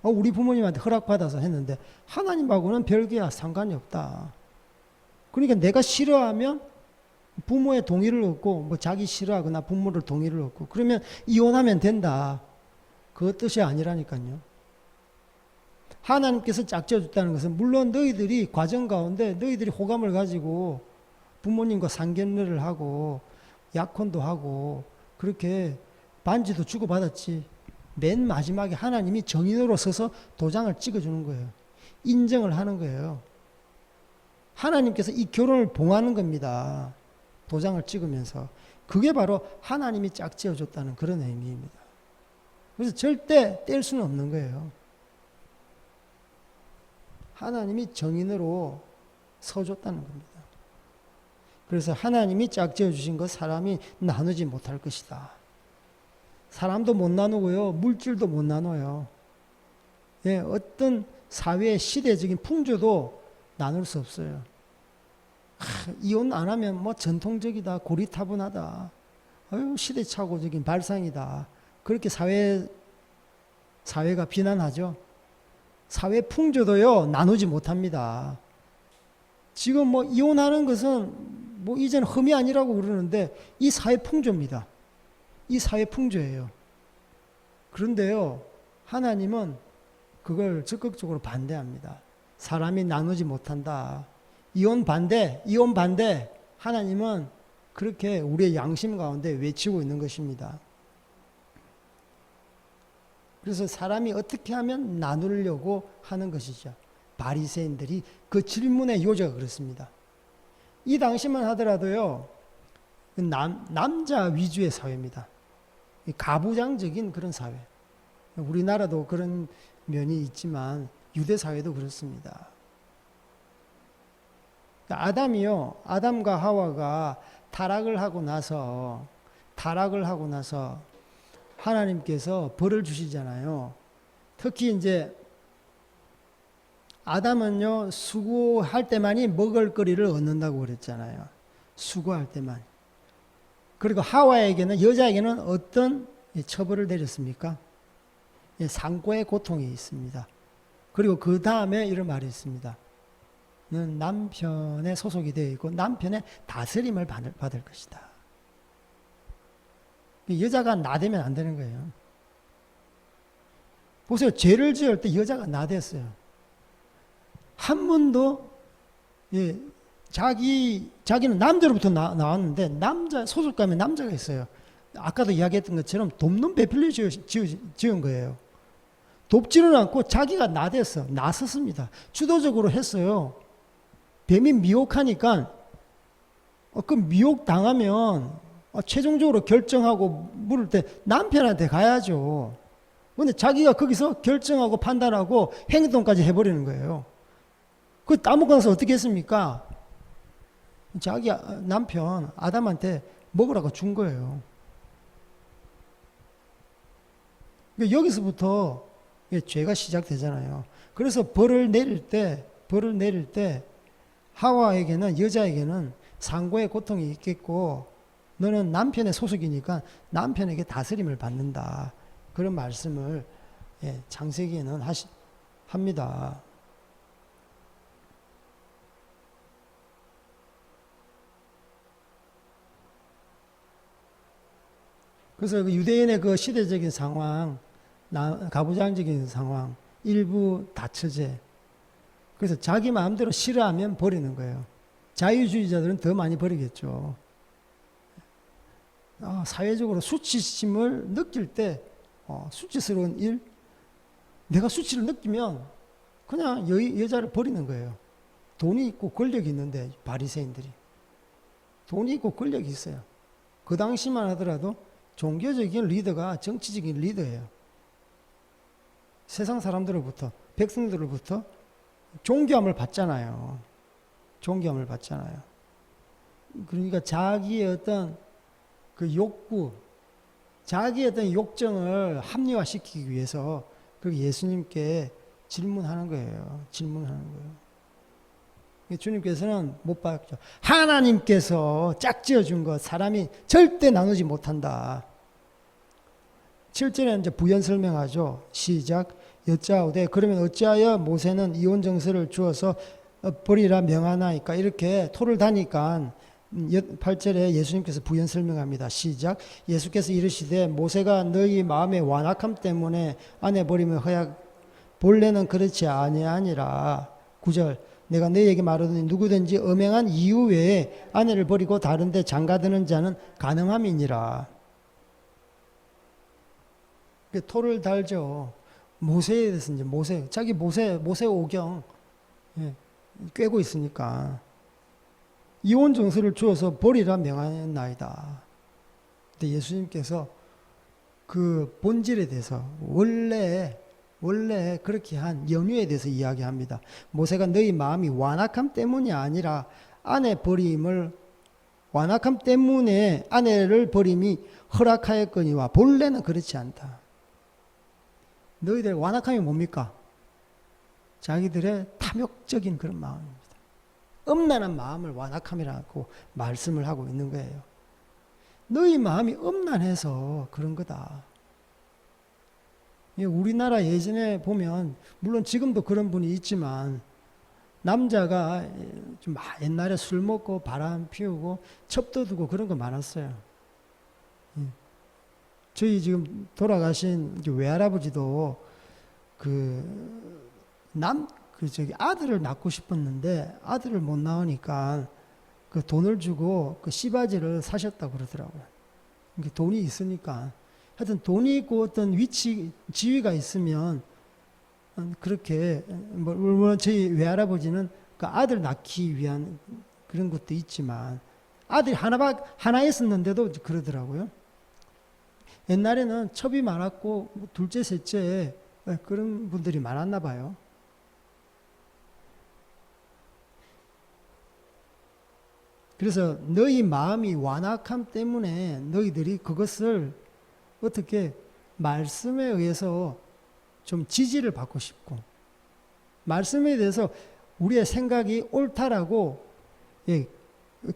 우리 부모님한테 허락받아서 했는데 하나님하고는 별개야, 상관이 없다. 그러니까 내가 싫어하면 부모의 동의를 얻고 뭐 자기 싫어하거나 부모를 동의를 얻고 그러면 이혼하면 된다. 그 뜻이 아니라니까요. 하나님께서 짝지어줬다는 것은 물론 너희들이 과정 가운데 너희들이 호감을 가지고 부모님과 상견례를 하고 약혼도 하고 그렇게 반지도 주고받았지. 맨 마지막에 하나님이 정인으로 서서 도장을 찍어주는 거예요. 인정을 하는 거예요. 하나님께서 이 결혼을 봉하는 겁니다. 도장을 찍으면서. 그게 바로 하나님이 짝지어줬다는 그런 의미입니다. 그래서 절대 뗄 수는 없는 거예요. 하나님이 정인으로 서줬다는 겁니다. 그래서 하나님이 짝지어 주신 것 사람이 나누지 못할 것이다. 사람도 못 나누고요. 물질도 못 나눠요. 예, 어떤 사회의 시대적인 풍조도 나눌 수 없어요. 이혼 안 하면 뭐 전통적이다, 고리타분하다, 시대착오적인 발상이다. 그렇게 사회가 비난하죠. 사회 풍조도요, 나누지 못합니다. 지금 뭐 이혼하는 것은 뭐 이제는 흠이 아니라고 그러는데 이 사회 풍조입니다. 이 사회 풍조예요. 그런데요, 하나님은 그걸 적극적으로 반대합니다. 사람이 나누지 못한다. 이혼 반대. 하나님은 그렇게 우리의 양심 가운데 외치고 있는 것입니다. 그래서 사람이 어떻게 하면 나누려고 하는 것이죠. 바리새인들이 그 질문의 요지가 그렇습니다. 이 당시만 하더라도요, 남자 위주의 사회입니다. 가부장적인 그런 사회. 우리나라도 그런 면이 있지만 유대 사회도 그렇습니다. 아담과 하와가 타락을 하고 나서 하나님께서 벌을 주시잖아요. 특히 이제 아담은요, 수고할 때만이 먹을 거리를 얻는다고 그랬잖아요. 수고할 때만. 그리고 하와에게는, 여자에게는 어떤 처벌을 내렸습니까? 상고의 고통이 있습니다. 그리고 그 다음에 이런 말이 있습니다. 는 남편에 소속이 되어 있고 남편의 다스림을 받을 것이다. 여자가 나대면 안 되는 거예요. 보세요. 죄를 지을 때 여자가 나댔어요. 한 번도, 자기는 남자로부터 나왔는데, 소속감에 남자가 있어요. 아까도 이야기했던 것처럼 돕는 배필로 지은 거예요. 돕지는 않고 자기가 나섰습니다. 주도적으로 했어요. 뱀이 미혹하니까, 그 미혹 당하면, 최종적으로 결정하고 물을 때 남편한테 가야죠. 근데 자기가 거기서 결정하고 판단하고 행동까지 해버리는 거예요. 그 따먹고 나서 어떻게 했습니까? 자기 남편 아담한테 먹으라고 준 거예요. 여기서부터 죄가 시작되잖아요. 그래서 벌을 내릴 때 하와에게는, 여자에게는 상고의 고통이 있겠고 너는 남편의 소속이니까 남편에게 다스림을 받는다. 그런 말씀을 창세기에는 합니다. 그래서 그 유대인의 그 시대적인 상황, 가부장적인 상황, 일부 다처제, 그래서 자기 마음대로 싫어하면 버리는 거예요. 자유주의자들은 더 많이 버리겠죠. 사회적으로 수치심을 느낄 때 수치스러운 일, 내가 수치를 느끼면 그냥 여자를 버리는 거예요. 돈이 있고 권력이 있는데, 바리새인들이 돈이 있고 권력이 있어요. 그 당시만 하더라도 종교적인 리더가 정치적인 리더예요. 세상 사람들로부터, 백성들로부터 존경을 받잖아요. 존경을 받잖아요. 그러니까 자기의 어떤 그 욕구, 자기의 어떤 욕정을 합리화시키기 위해서 그 예수님께 질문하는 거예요. 질문하는 거예요. 주님께서는 못 박죠. 하나님께서 짝지어 준 것 사람이 절대 나누지 못한다. 7절에 이제 부연 설명하죠. 시작. 여짜오되 그러면 어찌하여 모세는 이혼 정서를 주어서 버리라 명하나이까. 이렇게 토를 다니까 8절에 예수님께서 부연 설명합니다. 시작. 예수께서 이르시되 모세가 너희 마음의 완악함 때문에 아내 버림을 허약 본래는 그렇지 아니하니라. 9절. 내가 너희에게 말하더니 누구든지 음행한 이유 외에 아내를 버리고 다른 데 장가드는 자는 가늠함이니라. 토를 달죠. 모세에 대해서 이제 자기 모세 오경 꿰고 있으니까 이혼 정서를 주어서 버리라 명하나이다. 근데 예수님께서 그 본질에 대해서 원래 그렇게 한 연유에 대해서 이야기합니다. 모세가 너희 마음이 완악함 때문이 아니라 완악함 때문에 아내를 버림이 허락하였거니와 본래는 그렇지 않다. 너희들의 완악함이 뭡니까? 자기들의 탐욕적인 그런 마음입니다. 음란한 마음을 완악함이라고 말씀을 하고 있는 거예요. 너희 마음이 음란해서 그런 거다. 우리나라 예전에 보면 물론 지금도 그런 분이 있지만 남자가 좀 옛날에 술 먹고 바람 피우고 첩도 두고 그런 거 많았어요. 저희 지금 돌아가신 외할아버지도 아들을 낳고 싶었는데 아들을 못 낳으니까 그 돈을 주고 그 씨바지를 사셨다고 그러더라고요. 돈이 있으니까. 하여튼 돈이 있고 어떤 지위가 있으면 그렇게, 물론 저희 외할아버지는 그 아들 낳기 위한 그런 것도 있지만 아들이 하나 있었는데도 그러더라고요. 옛날에는 첩이 많았고 둘째, 셋째 그런 분들이 많았나 봐요. 그래서 너희 마음이 완악함 때문에 너희들이 그것을 어떻게 말씀에 의해서 좀 지지를 받고 싶고 말씀에 대해서 우리의 생각이 옳다라고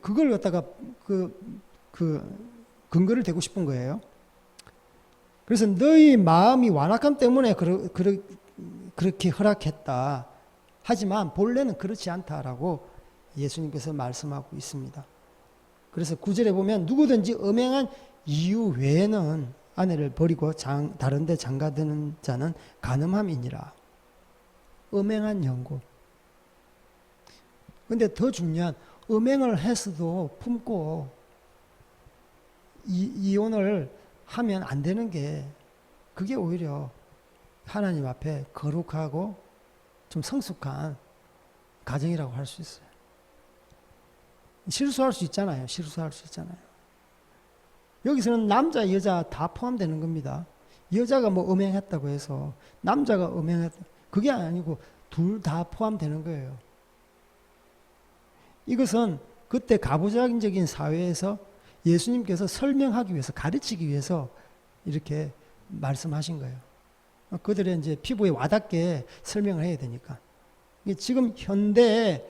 그걸 갖다가 근거를 대고 싶은 거예요. 그래서 너희 마음이 완악함 때문에 그렇게 허락했다. 하지만 본래는 그렇지 않다라고 예수님께서 말씀하고 있습니다. 그래서 9절에 보면 누구든지 음행한 이유 외에는 아내를 버리고 다른 데 장가드는 자는 간음함이니라. 음행한 연고. 근데 더 중요한 음행을 했어도 품고 이혼을 하면 안 되는 게 그게 오히려 하나님 앞에 거룩하고 좀 성숙한 가정이라고 할 수 있어요. 실수할 수 있잖아요. 여기서는 남자, 여자 다 포함되는 겁니다. 여자가 뭐 음행했다고 해서 남자가 음행했다. 그게 아니고 둘 다 포함되는 거예요. 이것은 그때 가부장적인 사회에서 예수님께서 설명하기 위해서, 가르치기 위해서 이렇게 말씀하신 거예요. 그들의 이제 피부에 와닿게 설명을 해야 되니까. 지금 현대에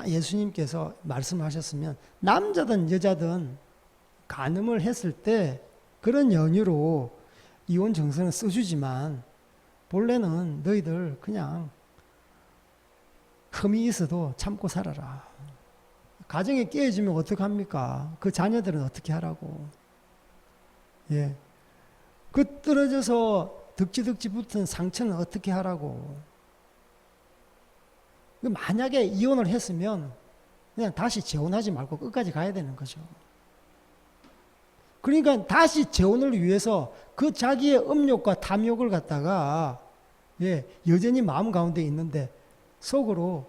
예수님께서 말씀하셨으면 남자든 여자든 간음을 했을 때 그런 연유로 이혼 정서는 써주지만 본래는 너희들 그냥 흠이 있어도 참고 살아라. 가정이 깨어지면 어떡합니까? 그 자녀들은 어떻게 하라고. 그 떨어져서 덕지덕지 붙은 상처는 어떻게 하라고. 만약에 이혼을 했으면 그냥 다시 재혼하지 말고 끝까지 가야 되는 거죠. 그러니까 다시 재혼을 위해서 그 자기의 음욕과 탐욕을 갖다가 여전히 마음 가운데 있는데 속으로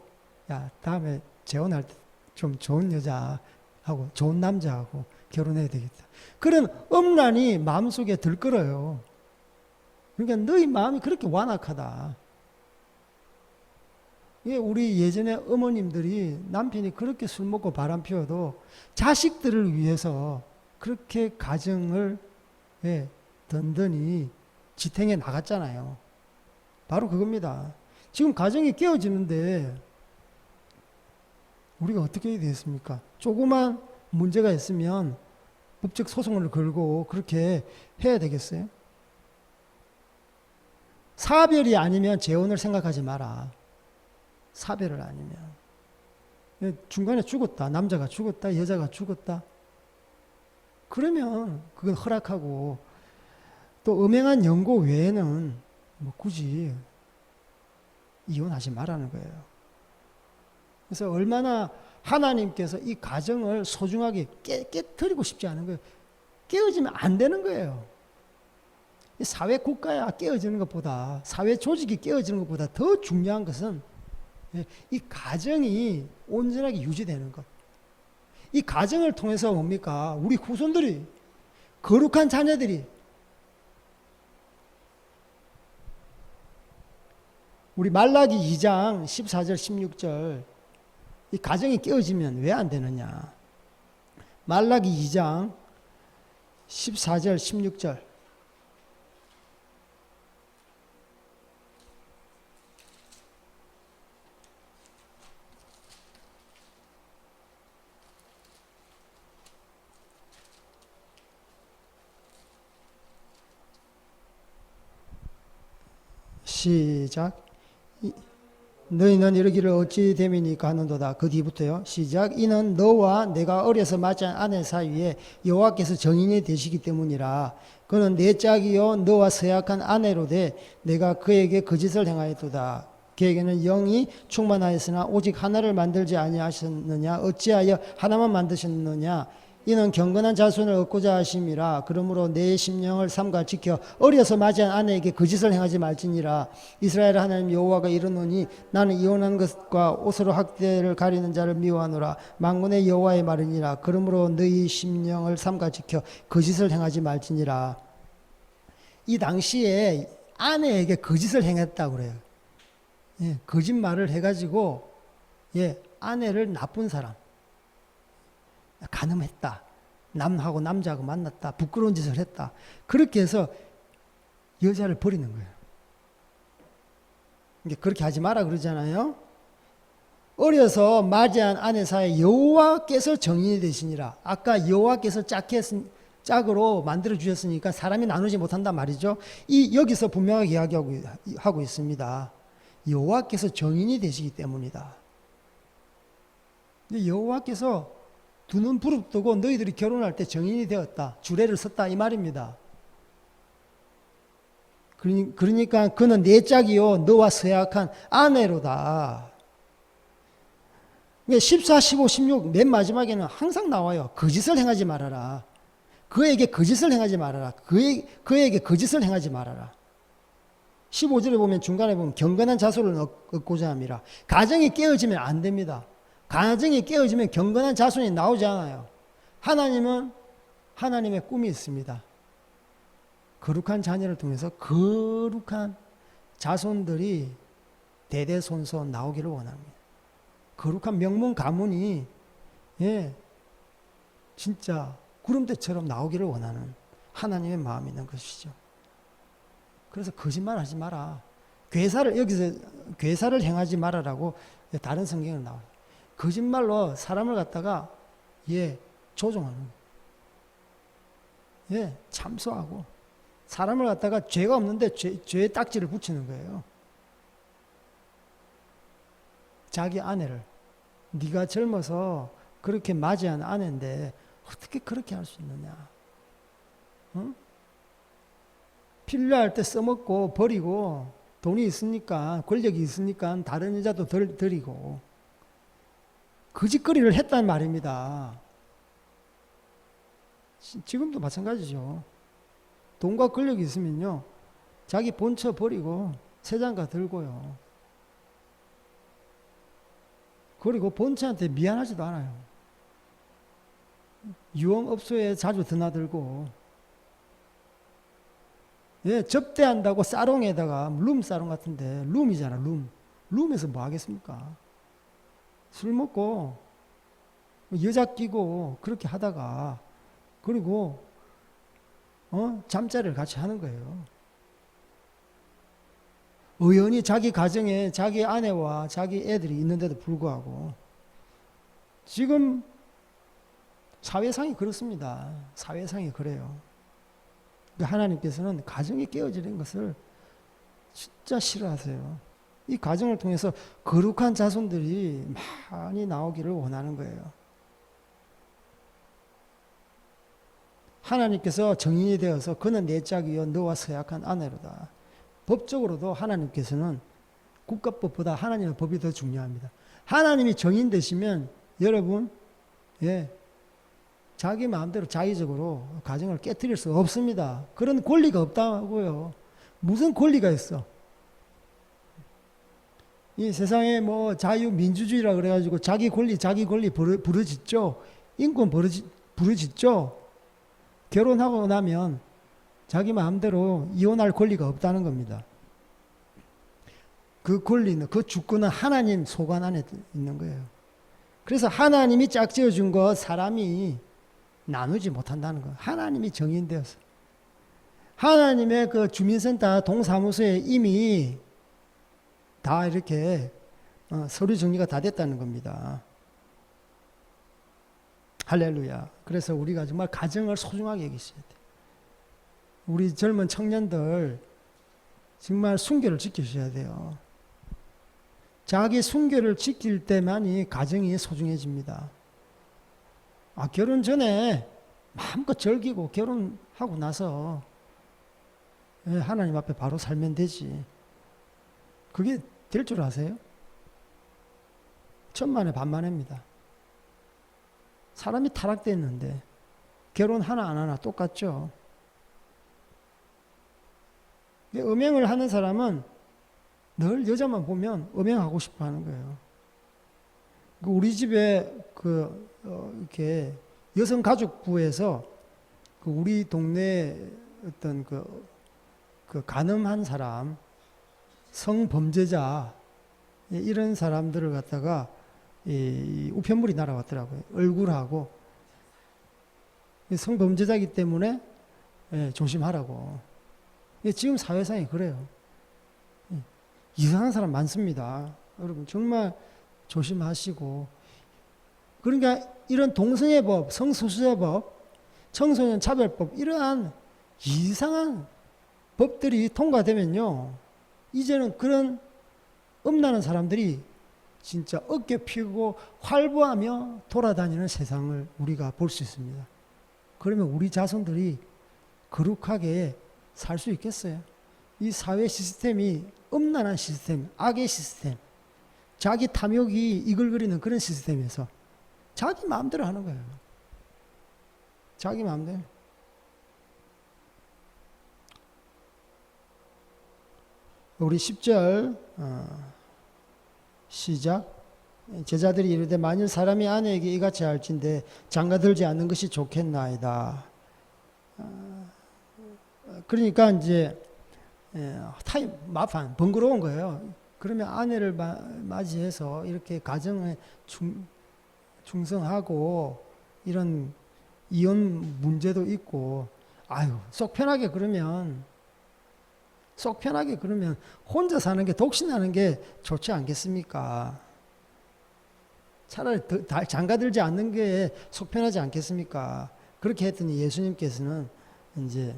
야 다음에 재혼할 때 좀 좋은 여자하고 좋은 남자하고 결혼해야 되겠다. 그런 엄란이 마음속에 들끓어요. 그러니까 너희 마음이 그렇게 완악하다. 우리 예전에 어머님들이 남편이 그렇게 술 먹고 바람 피워도 자식들을 위해서 그렇게 가정을 든든히 지탱해 나갔잖아요. 바로 그겁니다. 지금 가정이 깨어지는데 우리가 어떻게 해야 되겠습니까? 조그만 문제가 있으면 법적 소송을 걸고 그렇게 해야 되겠어요? 사별이 아니면 재혼을 생각하지 마라. 사별을 아니면. 중간에 죽었다. 남자가 죽었다. 여자가 죽었다. 그러면 그건 허락하고 또 음행한 연고 외에는 뭐 굳이 이혼하지 말라는 거예요. 그래서 얼마나 하나님께서 이 가정을 소중하게 깨뜨리고 싶지 않은 거예요. 깨어지면 안 되는 거예요. 사회 국가야 깨어지는 것보다, 사회 조직이 깨어지는 것보다 더 중요한 것은 이 가정이 온전하게 유지되는 것. 이 가정을 통해서 뭡니까? 우리 후손들이, 거룩한 자녀들이, 우리 말라기 2장 14절 16절 이 가정이 깨어지면 왜 안 되느냐? 말라기 2장 14절 16절 시작. 너희는 이르기를 어찌 됨이니까 하는도다. 그 뒤부터요. 시작. 이는 너와 내가 어려서 맞지 않은 아내 사이에 여호와께서 정인이 되시기 때문이라. 그는 내 짝이요 너와 서약한 아내로 돼 내가 그에게 거짓을 행하였도다. 그에게는 영이 충만하였으나 오직 하나를 만들지 아니하셨느냐? 어찌하여 하나만 만드셨느냐? 이는 경건한 자손을 얻고자 하심이라. 그러므로 내 심령을 삼가 지켜 어려서 맞이한 아내에게 거짓을 행하지 말지니라. 이스라엘 하나님 여호와가 이르노니 나는 이혼한 것과 옷으로 학대를 가리는 자를 미워하노라. 만군의 여호와의 말이니라. 그러므로 너희 심령을 삼가 지켜 거짓을 행하지 말지니라. 이 당시에 아내에게 거짓을 행했다고 그래요. 거짓말을 해가지고 아내를 나쁜 사람, 간음했다, 남하고 남자하고 만났다, 부끄러운 짓을 했다, 그렇게 해서 여자를 버리는 거예요. 그렇게 하지 마라 그러잖아요. 어려서 맞이한 아내 사이에 여호와께서 정인이 되시니라. 아까 여호와께서 짝으로 만들어 주셨으니까 사람이 나누지 못한단 말이죠. 여기서 분명하게 이야기하고 있습니다. 여호와께서 정인이 되시기 때문이다. 여호와께서 두 눈 부릅뜨고 너희들이 결혼할 때 정인이 되었다, 주례를 섰다, 이 말입니다. 그러니까 그는 내 짝이요 너와 서약한 아내로다. 14, 15, 16 맨 마지막에는 항상 나와요. 거짓을 행하지 말아라. 그에게 거짓을 행하지 말아라. 그에게 거짓을 행하지 말아라. 15절에 보면, 중간에 보면 경건한 자손을 얻고자 함이라. 가정이 깨어지면 안 됩니다. 가정이 깨어지면 경건한 자손이 나오지 않아요. 하나님은 하나님의 꿈이 있습니다. 거룩한 자녀를 통해서 거룩한 자손들이 대대손손 나오기를 원합니다. 거룩한 명문 가문이 진짜 구름대처럼 나오기를 원하는 하나님의 마음이 있는 것이죠. 그래서 거짓말 하지 마라. 여기서 괴사를 행하지 말아라고 다른 성경에 나와요. 거짓말로 사람을 갖다가 조종하는 거예요. 참소하고 사람을 갖다가 죄가 없는데 죄의 딱지를 붙이는 거예요. 자기 아내를, 네가 젊어서 그렇게 맞이한 아내인데 어떻게 그렇게 할 수 있느냐? 응? 필요할 때 써먹고 버리고 돈이 있으니까, 권력이 있으니까 다른 여자도 드리고 거짓거리를 했단 말입니다. 지금도 마찬가지죠. 돈과 권력이 있으면요, 자기 본처 버리고 세장가 들고요. 그리고 본처한테 미안하지도 않아요. 유흥업소에 자주 드나들고, 예, 접대한다고 사롱에다가, 룸사롱 같은데, 룸이잖아, 룸에서 뭐 하겠습니까? 술 먹고, 여자 끼고, 그렇게 하다가, 그리고, 잠자리를 같이 하는 거예요. 의원이 자기 가정에 자기 아내와 자기 애들이 있는데도 불구하고, 지금 사회상이 그렇습니다. 사회상이 그래요. 하나님께서는 가정이 깨어지는 것을 진짜 싫어하세요. 이 가정을 통해서 거룩한 자손들이 많이 나오기를 원하는 거예요. 하나님께서 정인이 되어서 그는 내 짝이요 너와 서약한 아내로다. 법적으로도 하나님께서는 국가법보다 하나님의 법이 더 중요합니다. 하나님이 정인 되시면 여러분, 예, 자기 마음대로 자의적으로 가정을 깨트릴 수 없습니다. 그런 권리가 없다고요. 무슨 권리가 있어? 이 세상에 뭐 자유민주주의라 그래가지고 자기 권리 부르짖죠. 인권 부르짖죠. 결혼하고 나면 자기 마음대로 이혼할 권리가 없다는 겁니다. 그 권리는, 그 주권은 하나님 소관 안에 있는 거예요. 그래서 하나님이 짝지어 준 것 사람이 나누지 못한다는 거예요. 하나님이 정인되어서. 하나님의 그 주민센터 동사무소에 이미 다 이렇게 서류 정리가 다 됐다는 겁니다. 할렐루야. 그래서 우리가 정말 가정을 소중하게 여기셔야 돼요. 우리 젊은 청년들 정말 순결을 지키셔야 돼요. 자기 순결을 지킬 때만이 가정이 소중해집니다. 결혼 전에 마음껏 즐기고 결혼하고 나서 하나님 앞에 바로 살면 되지. 그게 될 줄 아세요? 천만에 반만입니다. 사람이 타락됐는데 결혼 하나 안 하나 똑같죠. 음행을 하는 사람은 늘 여자만 보면 음행하고 싶어 하는 거예요. 우리 집에 이렇게 여성가족부에서 우리 동네 어떤 그 간음한 사람, 성범죄자, 이런 사람들을 갖다가 이 우편물이 날아왔더라고요. 얼굴하고. 성범죄자이기 때문에 조심하라고. 지금 사회상이 그래요. 이상한 사람 많습니다. 여러분 정말 조심하시고. 그러니까 이런 동성애법, 성소수자법, 청소년 차별법, 이러한 이상한 법들이 통과되면요, 이제는 그런 음란한 사람들이 진짜 어깨 펴고 활보하며 돌아다니는 세상을 우리가 볼 수 있습니다. 그러면 우리 자손들이 거룩하게 살 수 있겠어요? 이 사회 시스템이 음란한 시스템, 악의 시스템, 자기 탐욕이 이글거리는 그런 시스템에서 자기 마음대로 하는 거예요. 자기 마음대로. 우리 10절 시작. 제자들이 이르되 만일 사람이 아내에게 이같이 할진대 장가들지 않는 것이 좋겠나이다. 그러니까 이제 마烦, 번거로운 거예요. 그러면 아내를 맞이해서 이렇게 가정에 충성하고 이런 이혼 문제도 있고, 속 편하게 그러면 혼자 사는 게, 독신하는 게 좋지 않겠습니까? 차라리 장가들지 않는 게 속 편하지 않겠습니까? 그렇게 했더니 예수님께서는 이제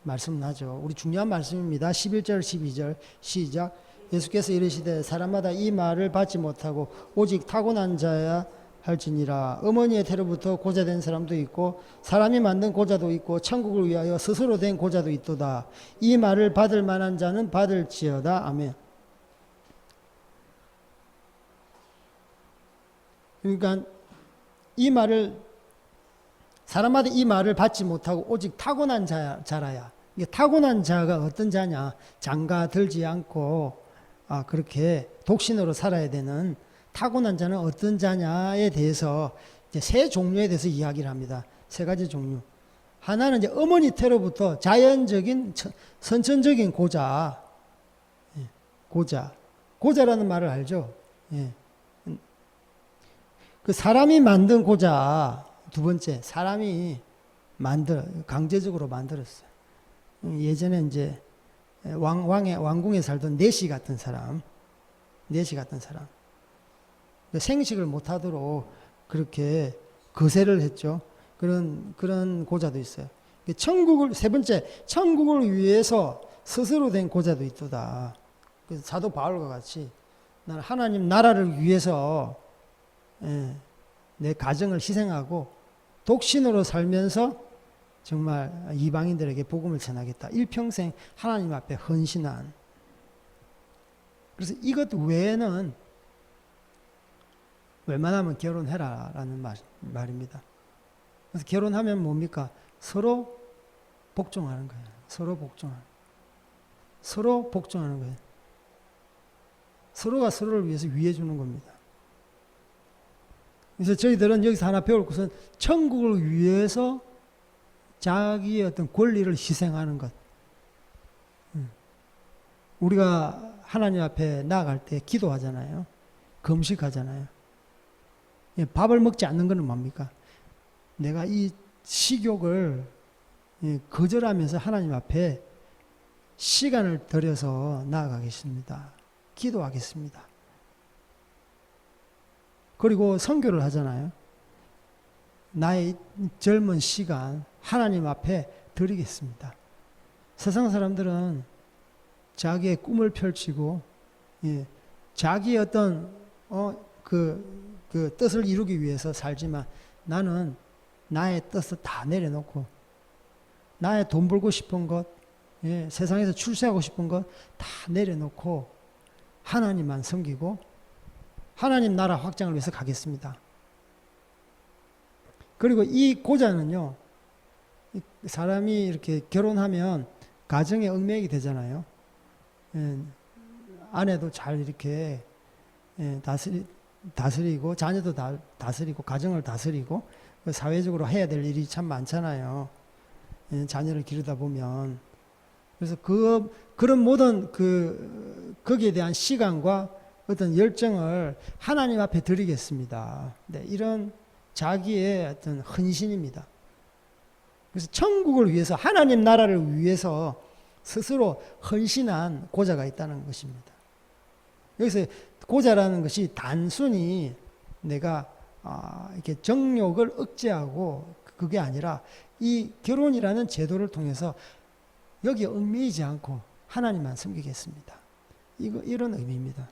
말씀하죠. 우리 중요한 말씀입니다. 11절 12절 시작. 예수께서 이르시되 사람마다 이 말을 받지 못하고 오직 타고난 자야 할지니라. 어머니의 태로부터 고자된 사람도 있고 사람이 만든 고자도 있고 천국을 위하여 스스로 된 고자도 있도다. 이 말을 받을 만한 자는 받을지어다. 아멘. 그러니까 이 말을 사람마다 이 말을 받지 못하고 오직 타고난 자라야. 이게 타고난 자가 어떤 자냐? 장가 들지 않고 그렇게 독신으로 살아야 되는 타고난 자는 어떤 자냐에 대해서 이제 세 종류에 대해서 이야기를 합니다. 세 가지 종류. 하나는 이제 어머니 태로부터 자연적인 선천적인 고자. 고자라는 말을 알죠? 예. 그 사람이 만든 고자. 두 번째, 사람이 강제적으로 만들었어요. 예전에 이제 왕궁에 살던 내시 같은 사람. 생식을 못하도록 그렇게 거세를 했죠. 그런 고자도 있어요. 세 번째, 천국을 위해서 스스로 된 고자도 있도다. 그래서 사도 바울과 같이 나는 하나님 나라를 위해서 내 가정을 희생하고 독신으로 살면서 정말 이방인들에게 복음을 전하겠다. 일평생 하나님 앞에 헌신한. 그래서 이것 외에는 웬만하면 결혼해라라는 말입니다. 그래서 결혼하면 뭡니까? 서로 복종하는 거예요. 서로 복종하는 거예요. 서로가 서로를 위해서 위해 주는 겁니다. 그래서 저희들은 여기서 하나 배울 것은 천국을 위해서 자기의 어떤 권리를 희생하는 것. 우리가 하나님 앞에 나아갈 때 기도하잖아요. 금식하잖아요. 밥을 먹지 않는 것은 뭡니까? 내가 이 식욕을 거절하면서 하나님 앞에 시간을 들여서 나아가겠습니다. 기도하겠습니다. 그리고 선교를 하잖아요. 나의 젊은 시간 하나님 앞에 드리겠습니다. 세상 사람들은 자기의 꿈을 펼치고 자기의 어떤 그 뜻을 이루기 위해서 살지만 나는 나의 뜻을 다 내려놓고 나의 돈 벌고 싶은 것, 세상에서 출세하고 싶은 것 다 내려놓고 하나님만 섬기고 하나님 나라 확장을 위해서 가겠습니다. 그리고 이 고자는요, 사람이 이렇게 결혼하면 가정의 얽매이게 되잖아요. 아내도 잘 이렇게 다스리고 자녀도 다스리고 가정을 다스리고 사회적으로 해야 될 일이 참 많잖아요. 자녀를 기르다 보면. 그래서 그런 모든 거기에 대한 시간과 어떤 열정을 하나님 앞에 드리겠습니다. 네, 이런 자기의 어떤 헌신입니다. 그래서 천국을 위해서 하나님 나라를 위해서 스스로 헌신한 고자가 있다는 것입니다. 여기서 고자라는 것이 단순히 내가 이렇게 정욕을 억제하고 그게 아니라 이 결혼이라는 제도를 통해서 여기에 얽매이지 않고 하나님만 섬기겠습니다. 이런 의미입니다.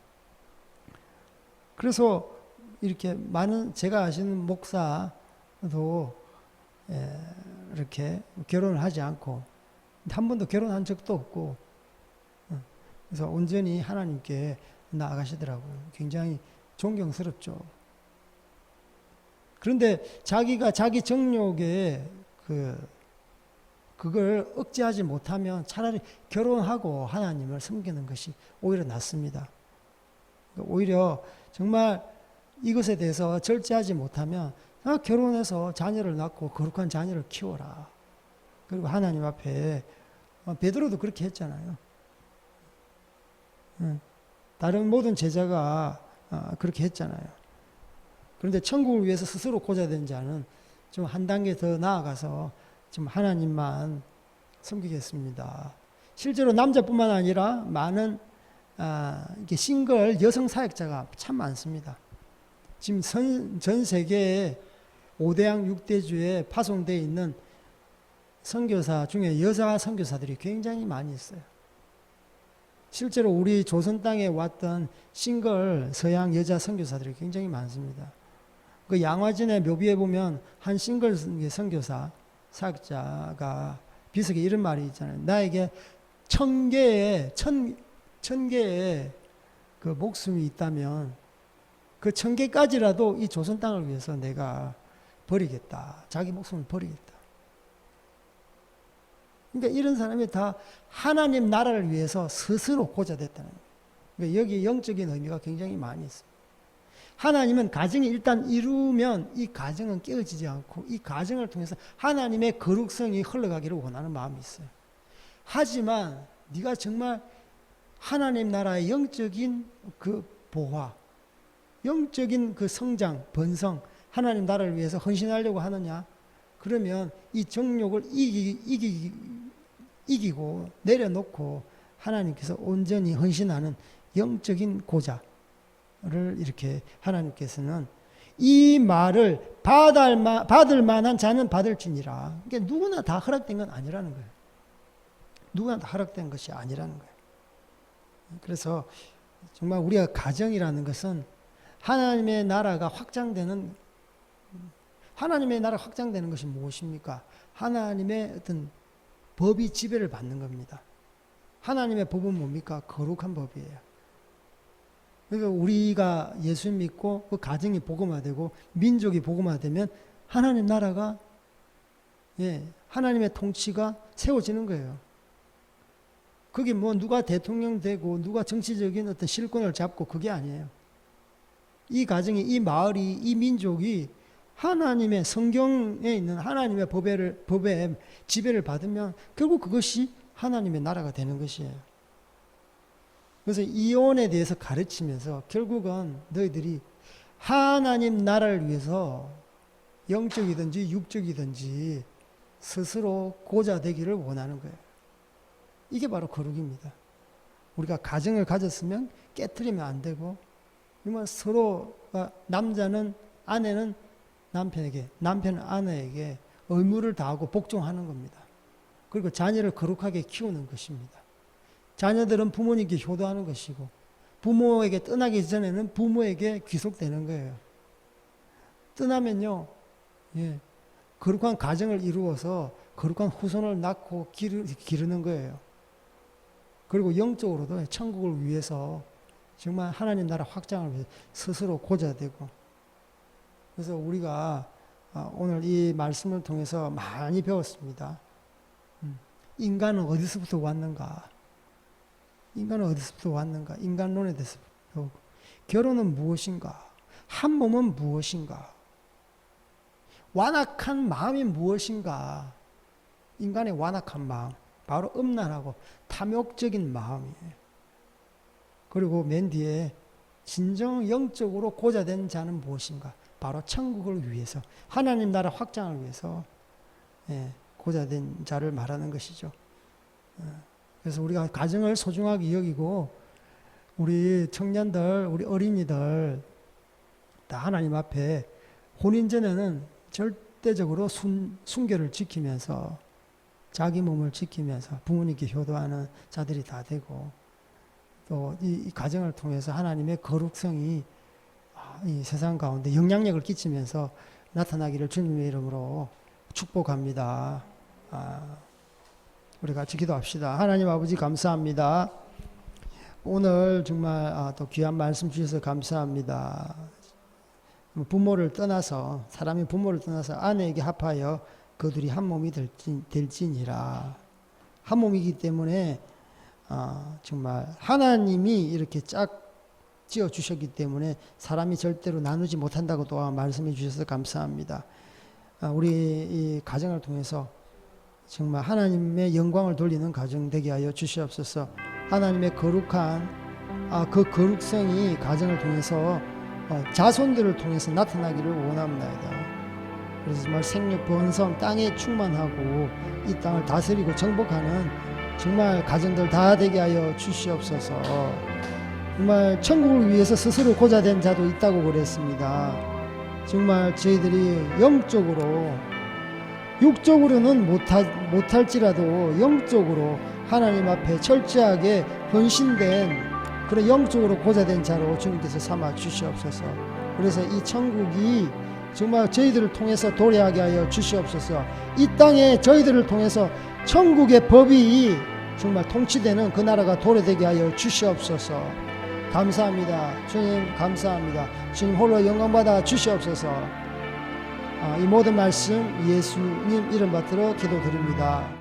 그래서 이렇게 많은 제가 아시는 목사도 이렇게 결혼을 하지 않고 한 번도 결혼한 적도 없고 그래서 온전히 하나님께 나아가시더라고요. 굉장히 존경스럽죠. 그런데 자기가 자기 정욕에 그걸 억제하지 못하면 차라리 결혼하고 하나님을 섬기는 것이 오히려 낫습니다. 오히려 정말 이것에 대해서 절제하지 못하면 결혼해서 자녀를 낳고 거룩한 자녀를 키워라. 그리고 하나님 앞에 베드로도 그렇게 했잖아요. 다른 모든 제자가 그렇게 했잖아요. 그런데 천국을 위해서 스스로 고자된 자는 좀 한 단계 더 나아가서 좀 하나님만 섬기겠습니다. 실제로 남자뿐만 아니라 많은 이게 싱글 여성 사역자가 참 많습니다. 지금 전 세계에 5대양 6대주에 파송되어 있는 선교사 중에 여자 선교사들이 굉장히 많이 있어요. 실제로 우리 조선 땅에 왔던 싱글 서양 여자 선교사들이 굉장히 많습니다. 그 양화진의 묘비에 보면 한 싱글 선교사 사역자가 비석에 이런 말이 있잖아요. 나에게 1000개의 그 목숨이 있다면 그 1000개까지라도 이 조선 땅을 위해서 내가 버리겠다. 자기 목숨을 버리겠다. 그러니까 이런 사람이 다 하나님 나라를 위해서 스스로 고자됐다는 거예요. 그러니까 여기 영적인 의미가 굉장히 많이 있습니다. 하나님은 가정이 일단 이루면 이 가정은 깨어지지 않고 이 가정을 통해서 하나님의 거룩성이 흘러가기를 원하는 마음이 있어요. 하지만 네가 정말 하나님 나라의 영적인 그 보화, 영적인 그 성장, 번성, 하나님 나라를 위해서 헌신하려고 하느냐? 그러면 이 정욕을 이기고 내려놓고 하나님께서 온전히 헌신하는 영적인 고자를 이렇게 하나님께서는 이 말을 받을 만한 자는 받을지니라. 그러니까 누구나 다 허락된 건 아니라는 거예요. 누구나 다 허락된 것이 아니라는 거예요. 그래서 정말 우리가 가정이라는 것은 하나님의 나라가 확장되는 것이 무엇입니까? 하나님의 어떤 법이 지배를 받는 겁니다. 하나님의 법은 뭡니까? 거룩한 법이에요. 그러니까 우리가 예수 믿고 그 가정이 복음화되고 민족이 복음화되면 하나님 나라가 하나님의 통치가 세워지는 거예요. 그게 뭐 누가 대통령 되고 누가 정치적인 어떤 실권을 잡고 그게 아니에요. 이 가정이, 이 마을이, 이 민족이 하나님의 성경에 있는 하나님의 법의 지배를 받으면 결국 그것이 하나님의 나라가 되는 것이에요. 그래서 이혼에 대해서 가르치면서 결국은 너희들이 하나님 나라를 위해서 영적이든지 육적이든지 스스로 고자되기를 원하는 거예요. 이게 바로 거룩입니다. 우리가 가정을 가졌으면 깨트리면 안 되고, 서로가 남자는 아내는 남편에게, 남편은 아내에게 의무를 다하고 복종하는 겁니다. 그리고 자녀를 거룩하게 키우는 것입니다. 자녀들은 부모님께 효도하는 것이고, 부모에게 떠나기 전에는 부모에게 귀속되는 거예요. 떠나면요, 거룩한 가정을 이루어서 거룩한 후손을 낳고 기르는 거예요. 그리고 영적으로도 천국을 위해서 정말 하나님 나라 확장을 위해서 스스로 고자되고, 그래서 우리가 오늘 이 말씀을 통해서 많이 배웠습니다. 인간은 어디서부터 왔는가? 인간론에 대해서 배우고, 결혼은 무엇인가? 한 몸은 무엇인가? 완악한 마음이 무엇인가? 인간의 완악한 마음, 바로 음란하고 탐욕적인 마음이에요. 그리고 맨 뒤에 진정 영적으로 고자된 자는 무엇인가? 바로 천국을 위해서, 하나님 나라 확장을 위해서 고자된 자를 말하는 것이죠. 그래서 우리가 가정을 소중하게 여기고, 우리 청년들, 우리 어린이들 다 하나님 앞에 혼인 전에는 절대적으로 순결을 지키면서, 자기 몸을 지키면서 부모님께 효도하는 자들이 다 되고, 또 이 가정을 통해서 하나님의 거룩성이 이 세상 가운데 영향력을 끼치면서 나타나기를 주님의 이름으로 축복합니다. 우리 같이 기도합시다. 하나님 아버지 감사합니다. 오늘 정말 또 귀한 말씀 주셔서 감사합니다. 부모를 떠나서, 사람이 부모를 떠나서 아내에게 합하여 그들이 한 몸이 될지니라. 한 몸이기 때문에 정말 하나님이 이렇게 짝 지어 주셨기 때문에 사람이 절대로 나누지 못한다고 또 말씀해 주셔서 감사합니다. 우리 이 가정을 통해서 정말 하나님의 영광을 돌리는 가정 되게 하여 주시옵소서. 하나님의 거룩한 그 거룩성이 가정을 통해서 자손들을 통해서 나타나기를 원합니다. 그래서 정말 생육 번성, 땅에 충만하고 이 땅을 다스리고 정복하는 정말 가정들 다 되게 하여 주시옵소서. 정말 천국을 위해서 스스로 고자된 자도 있다고 그랬습니다. 정말 저희들이 영적으로, 육적으로는 못할지라도 영적으로 하나님 앞에 철저하게 헌신된 그런 영적으로 고자된 자로 주님께서 삼아 주시옵소서. 그래서 이 천국이 정말 저희들을 통해서 도래하게 하여 주시옵소서. 이 땅에 저희들을 통해서 천국의 법이 정말 통치되는 그 나라가 도래되게 하여 주시옵소서. 감사합니다. 주님 감사합니다. 주님 홀로 영광받아 주시옵소서. 이 모든 말씀 예수님 이름 받들어 기도드립니다.